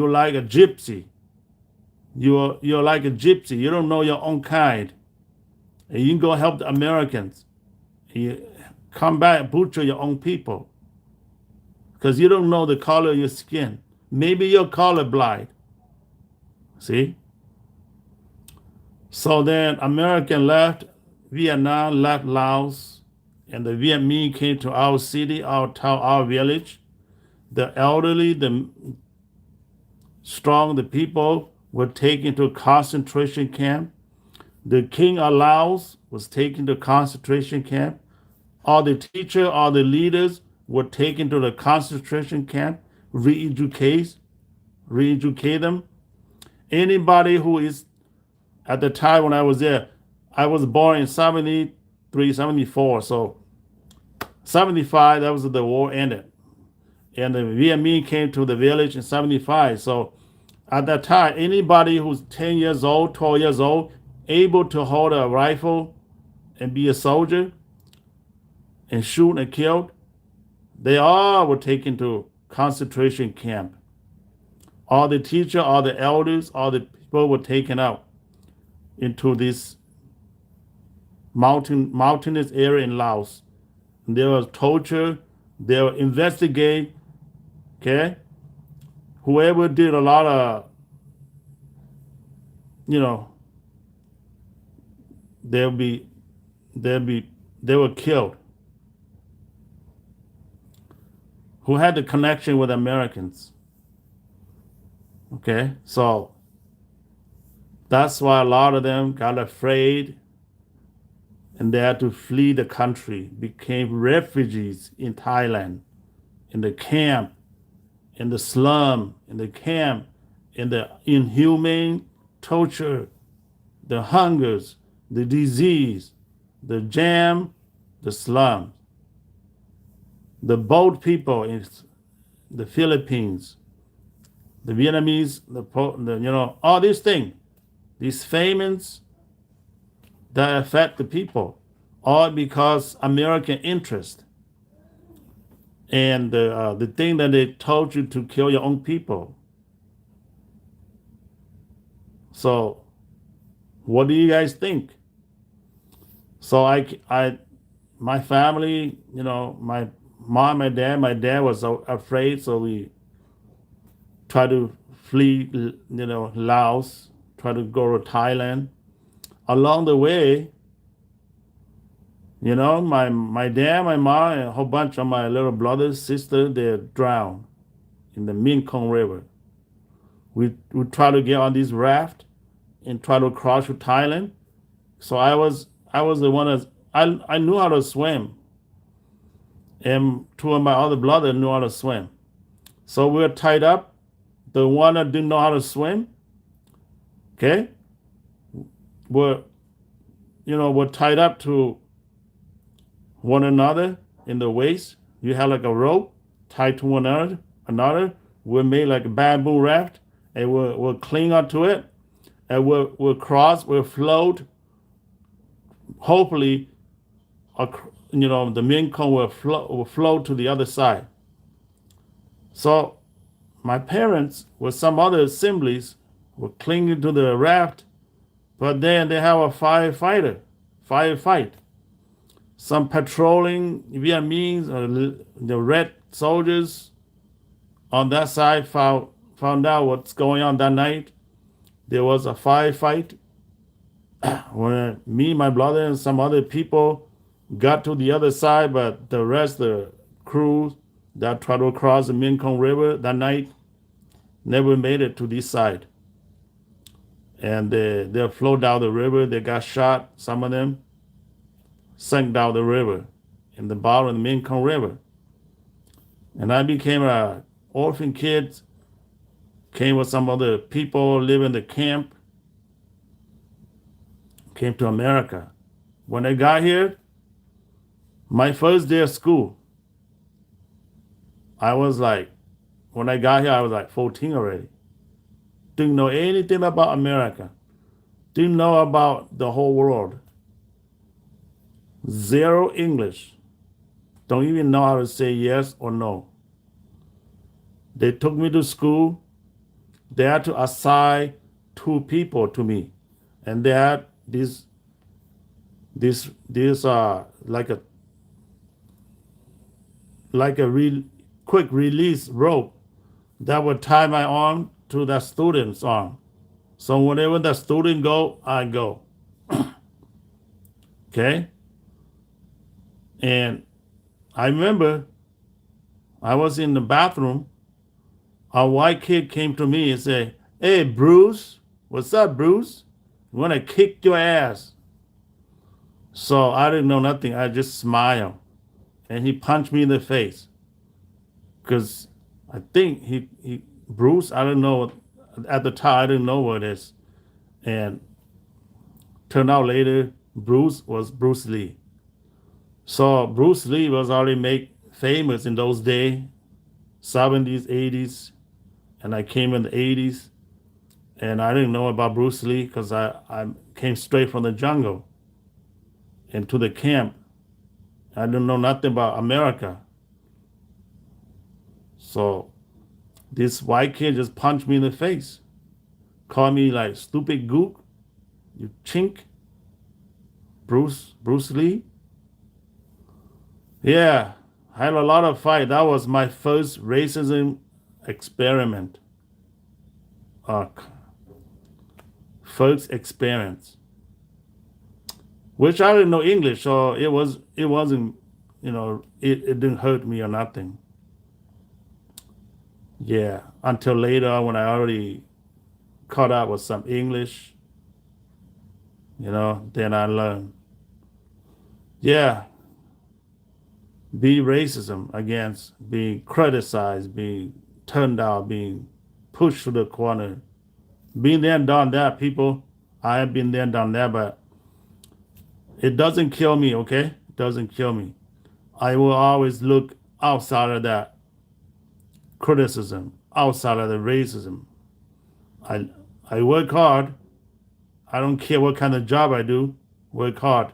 like a gypsy. You're like a gypsy. You don't know your own kind. And you can go help the Americans. You come back and butcher your own people, because you don't know the color of your skin. Maybe you're colorblind. See? So then American left Vietnam, left Laos, and the Viet Minh came to our city, our town, our village. The elderly, the strong, the people were taken to a concentration camp. The king of Laos was taken to concentration camp. All the teachers, all the leaders were taken to the concentration camp, re-educate them. Anybody who is, at the time when I was there, I was born in 73, 74. So 75, that was the war ended. And the Viet Minh came to the village in 75. So at that time, anybody who's 10 years old, 12 years old, able to hold a rifle and be a soldier and shoot and kill, they all were taken to concentration camp. All the teachers, all the elders, all the people were taken out into this mountainous area in Laos. And they were tortured, they were investigated, okay? whoever did a lot of, you know, they'll be, they were killed. Who had the connection with Americans? Okay, so that's why a lot of them got afraid and they had to flee the country, became refugees in Thailand, in the camp, in the slum, in the camp, in the inhumane torture, the hungers, the disease, the jam, the slums, the boat people in the Philippines, the Vietnamese, all these things, these famines that affect the people, all because American interest and the thing that they told you to kill your own people. So, what do you guys think? So my family, my mom, my dad was afraid, so we tried to flee, Laos, try to go to Thailand. Along the way, my dad, my mom, and a whole bunch of my little brothers, sisters, they drowned in the Mekong River. We try to get on this raft and try to cross to Thailand. So I was the one that I knew how to swim, and two of my other brothers knew how to swim. So we were tied up. The one that didn't know how to swim, okay, were tied up to one another in the waist. You had like a rope tied to one another. We made like a bamboo raft, and we'll cling onto it, and we'll cross, we'll float. Hopefully, the Mekong will float to the other side. So my parents with some other assemblies were clinging to the raft, but then they have a firefight. Some patrolling Vietnamese, the red soldiers on that side found out what's going on that night. There was a firefight. When me, my brother, and some other people got to the other side, but the rest of the crew that tried to cross the Mekong River that night never made it to this side. And they flowed down the river. They got shot. Some of them sank down the river in the bottom of the Mekong River. And I became an orphan kid, came with some other people, live in the camp, came to America. When I got here, my first day of school, when I got here, I was like 14 already. Didn't know anything about America. Didn't know about the whole world. Zero English. Don't even know how to say yes or no. They took me to school. They had to assign two people to me. And they had this quick release rope that would tie my arm to that student's arm. So whenever the student go, I go. Okay? And I remember I was in the bathroom. A white kid came to me and said, "Hey, Bruce, what's up, Bruce? I'm gonna kick your ass." So I didn't know nothing. I just smiled. And he punched me in the face. Because I think Bruce, I don't know, at the time I didn't know what it is. And turned out later, Bruce was Bruce Lee. So Bruce Lee was already made famous in those days, 70s, 80s, and I came in the 80s, and I didn't know about Bruce Lee because I came straight from the jungle into the camp. I didn't know nothing about America. So this white kid just punched me in the face, called me like stupid gook, you chink, Bruce Lee. Yeah, I had a lot of fight. That was my first racism experiment. uh, first experience, which I didn't know English, so it wasn't, it didn't hurt me or nothing. Yeah, until later when I already caught up with some English, then I learned. Yeah, be racism against being criticized, being turned out, being pushed to the corner. Been there and done that, people. I have been there and done that, but it doesn't kill me, okay? It doesn't kill me. I will always look outside of that criticism, outside of the racism. I I work hard. I don't care what kind of job I do. Work hard.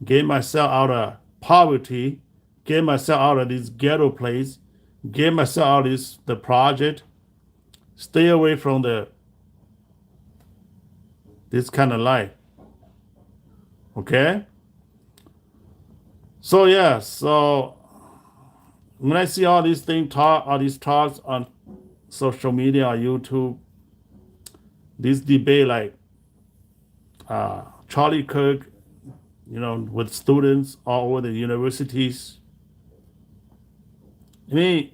Get myself out of poverty. Get myself out of this ghetto place. Get myself out of the project. Stay away from this kind of life. Okay? So yeah, so when I see all these talks on social media or YouTube, this debate like Charlie Kirk, with students all over the universities. I mean,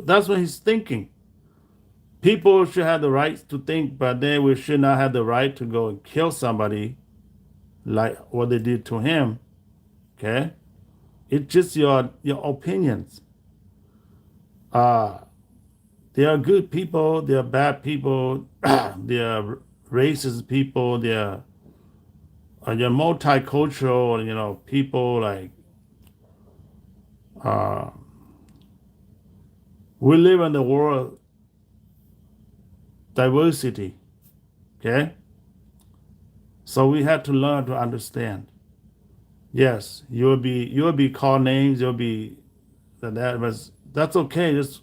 that's what he's thinking. People should have the right to think, but then we should not have the right to go and kill somebody like what they did to him. Okay? It's just your opinions. There are good people, there are bad people, there are racist people, there are multicultural, people like we live in the world diversity. Okay? So we have to learn to understand. Yes, you'll be called names, you'll be that, but that's okay. Just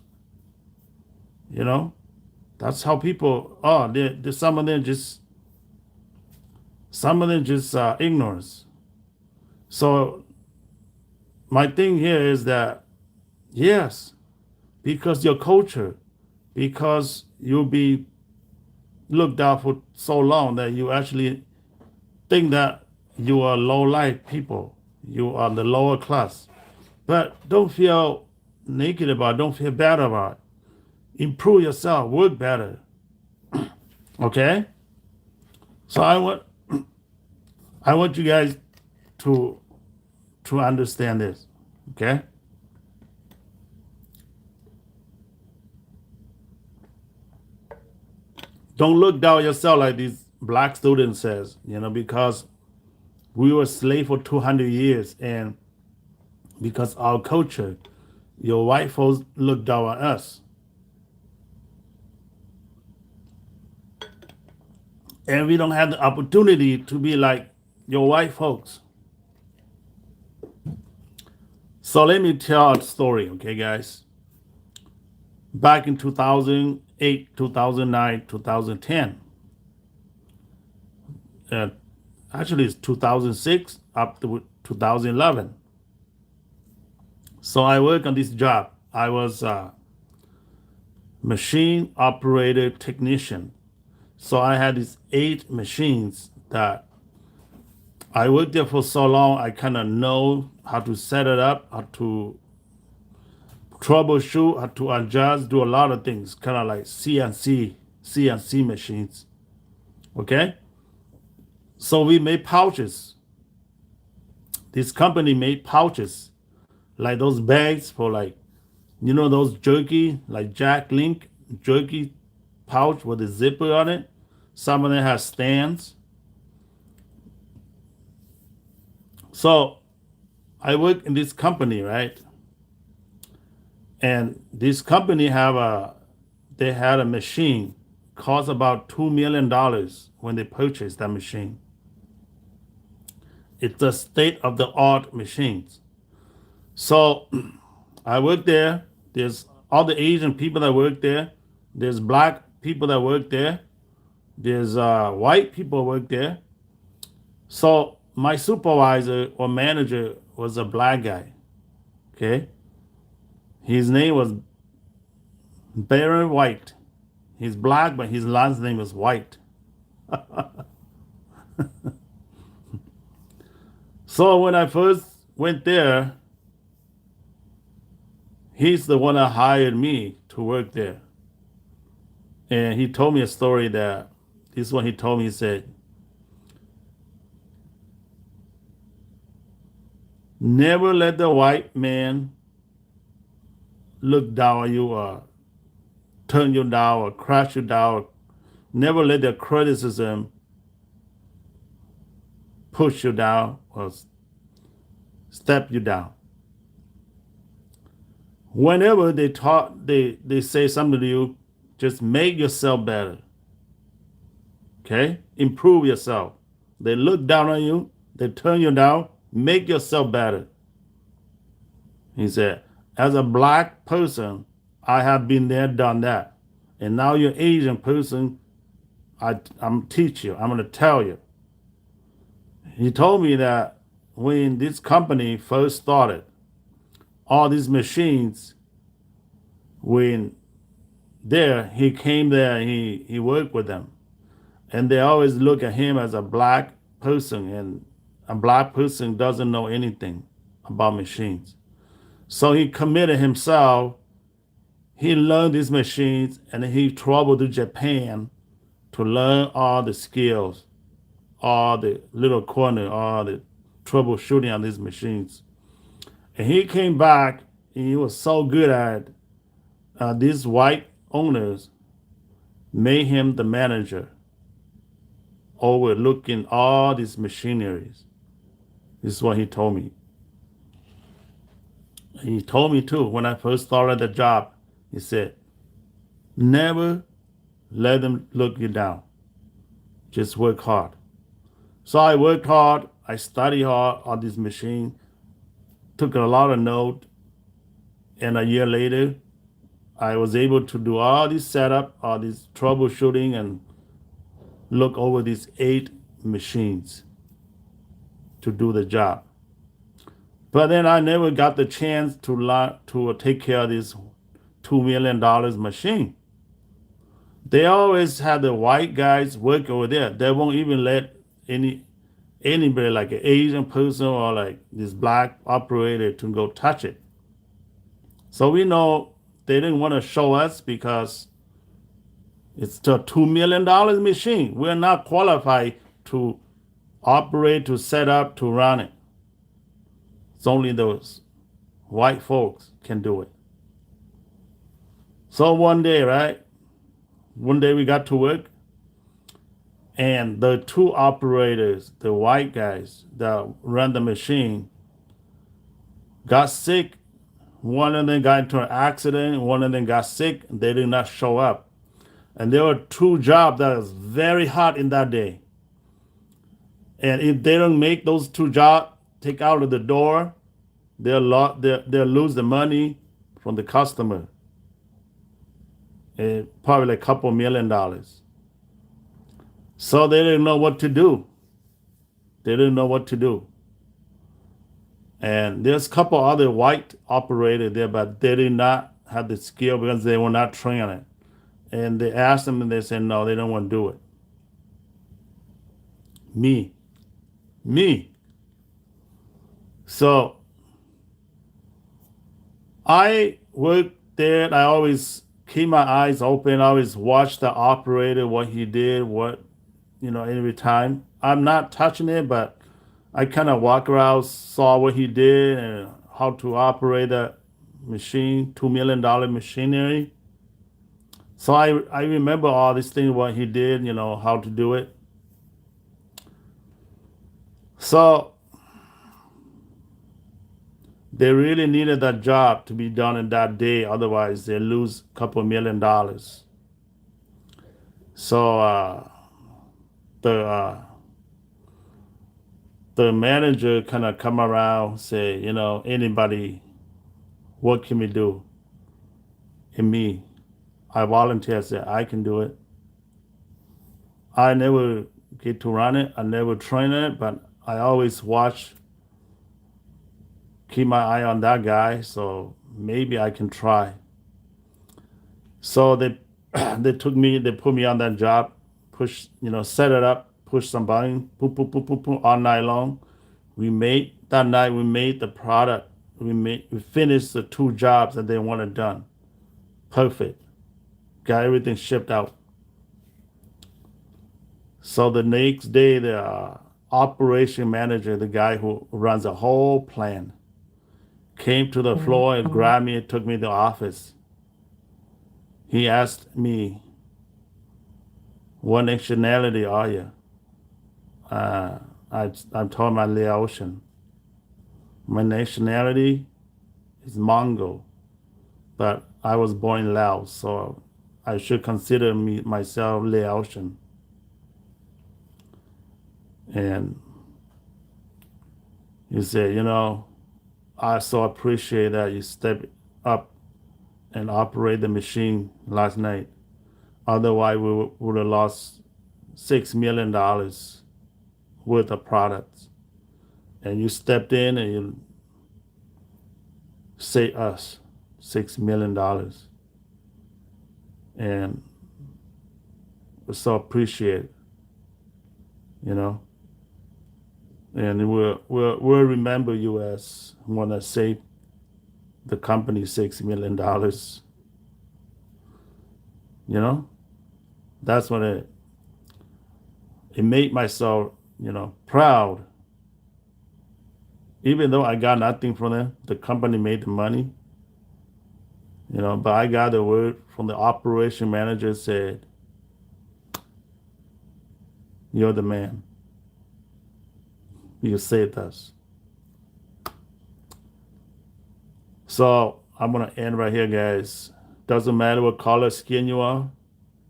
that's how people are. Some of them just ignorance. So my thing here is that yes, because your culture, because you'll be looked down for so long that you actually think that you are low life people, you are the lower class. But don't feel naked about it, don't feel bad about it. Improve yourself, work better. Okay? So I want you guys to understand this. Okay? Don't look down yourself like these black students says, because we were slave for 200 years, and because our culture, your white folks look down on us. And we don't have the opportunity to be like your white folks. So let me tell a story, okay, guys? Back in 2008, 2009, 2010, actually it's 2006 up to 2011. So I work on this job. I was a machine operator technician. So I had these 8 machines that I worked there for so long. I kind of know how to set it up, how to troubleshoot, how to adjust, do a lot of things, kind of like CNC machines. Okay? So we made pouches. This company made pouches, like those bags for like, those jerky, like Jack Link jerky pouch with a zipper on it. Some of them have stands. So I work in this company, right? And this company they had a machine, cost about $2 million when they purchased that machine. It's a state-of-the-art machines. So I work there. There's all the Asian people that work there. There's black people that work there. There's white people work there. So my supervisor or manager was a black guy. Okay. His name was Baron White. He's black, but his last name is white. So when I first went there, he's the one that hired me to work there. And he told me a story that this is what he told me. He said, never let the white man look down on you or turn you down or crush you down. Never let their criticism push you down or step you down. Whenever they say something to you, just make yourself better. Okay? Improve yourself. They look down on you, they turn you down, make yourself better. He said, as a black person, I have been there, done that. And now you're Asian person, I'm teach you, I'm gonna tell you. He told me that when this company first started, all these machines, when there, he came there and he worked with them. And they always look at him as a black person, and a black person doesn't know anything about machines. So he committed himself. He learned these machines, and he traveled to Japan to learn all the skills, all the little corner, all the troubleshooting on these machines. And he came back, and he was so good at it. These white owners made him the manager, overlooking all these machineries. This is what he told me. He told me too, when I first started the job, he said, never let them look you down. Just work hard. So I worked hard, I studied hard on this machine, took a lot of notes, and a year later, I was able to do all this setup, all this troubleshooting, and look over these 8 machines to do the job. But then I never got the chance to take care of this $2 million machine. They always have the white guys work over there. They won't even let anybody like an Asian person or like this black operator to go touch it. So we know they didn't want to show us because it's a $2 million machine. We're not qualified to operate, to set up, to run it. It's only those white folks can do it. So one day, right? One day we got to work, and the 2 operators, the white guys that run the machine, got sick. One of them got into an accident, one of them got sick, and they did not show up. And there were 2 jobs that was very hot in that day. And if they don't make those 2 jobs, take out of the door, they'll lose the money from the customer. Probably like a couple $1 million. So they didn't know what to do. They didn't know what to do. And there's a couple other white operators there, but they did not have the skill because they were not trained on it. And they asked them, and they said, no, they don't want to do it. Me. So I worked there. I always keep my eyes open. I always watch the operator, what he did, every time. I'm not touching it, but I kind of walk around, saw what he did and how to operate that machine, $2 million machinery. So I remember all these things, what he did, how to do it. So they really needed that job to be done in that day. Otherwise, they lose a couple $1 million. So the manager kind of come around, say, anybody, what can we do? And me, I volunteer, I said, I can do it. I never get to run it. I never train it, but I always watch, keep my eye on that guy, so maybe I can try. So they they put me on that job, push, set it up, push some button, boop, boop, boop, boop, boop, all night long. We made the product. We finished the 2 jobs that they wanted done. Perfect. Got everything shipped out. So the next day, the operation manager, the guy who runs the whole plant, came to the floor and grabbed me and took me to the office. He asked me, "What nationality are you?" I told him I'm Laotian. My nationality is Mongol, but I was born in Laos, so I should consider myself Laotian. And he said, I so appreciate that you stepped up and operate the machine last night. Otherwise, we would have lost $6 million worth of products. And you stepped in and you saved us $6 million. And we so appreciate it, And we'll remember you as one that saved the company $6 million. That's when it made myself, proud. Even though I got nothing from them, the company made the money. But I got the word from the operation manager said, "You're the man. You saved us." So I'm gonna end right here, guys. Doesn't matter what color skin you are,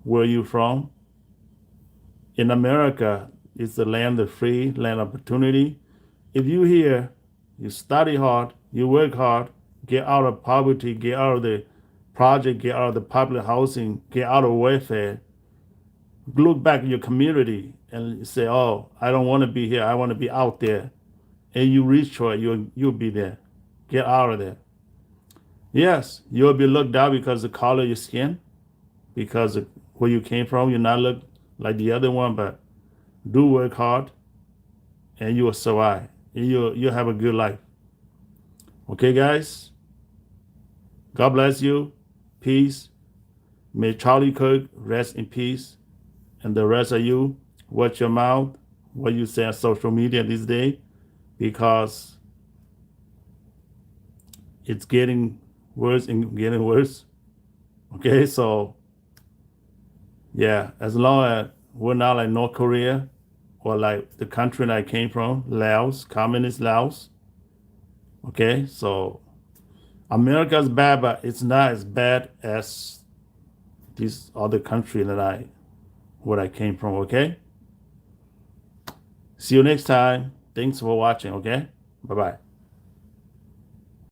where you from. In America, it's the land of free, land of opportunity. If you here, you study hard, you work hard, get out of poverty, get out of the project, get out of the public housing, get out of welfare, look back at your community and say, "Oh, I don't want to be here. I want to be out there." And you reach for it, you'll be there. Get out of there. Yes, you'll be looked down because of the color of your skin, because of where you came from. You're not look like the other one, but do work hard, and you will survive. And you'll have a good life. Okay, guys? God bless you. Peace. May Charlie Kirk rest in peace. And the rest of you, watch your mouth, what you say on social media these days, because it's getting worse and getting worse. Okay, so yeah, as long as we're not like North Korea or like the country that I came from, Laos, communist Laos. Okay, so America's bad, but it's not as bad as these other country where I came from. Okay, see you next time. Thanks for watching. Okay, bye bye.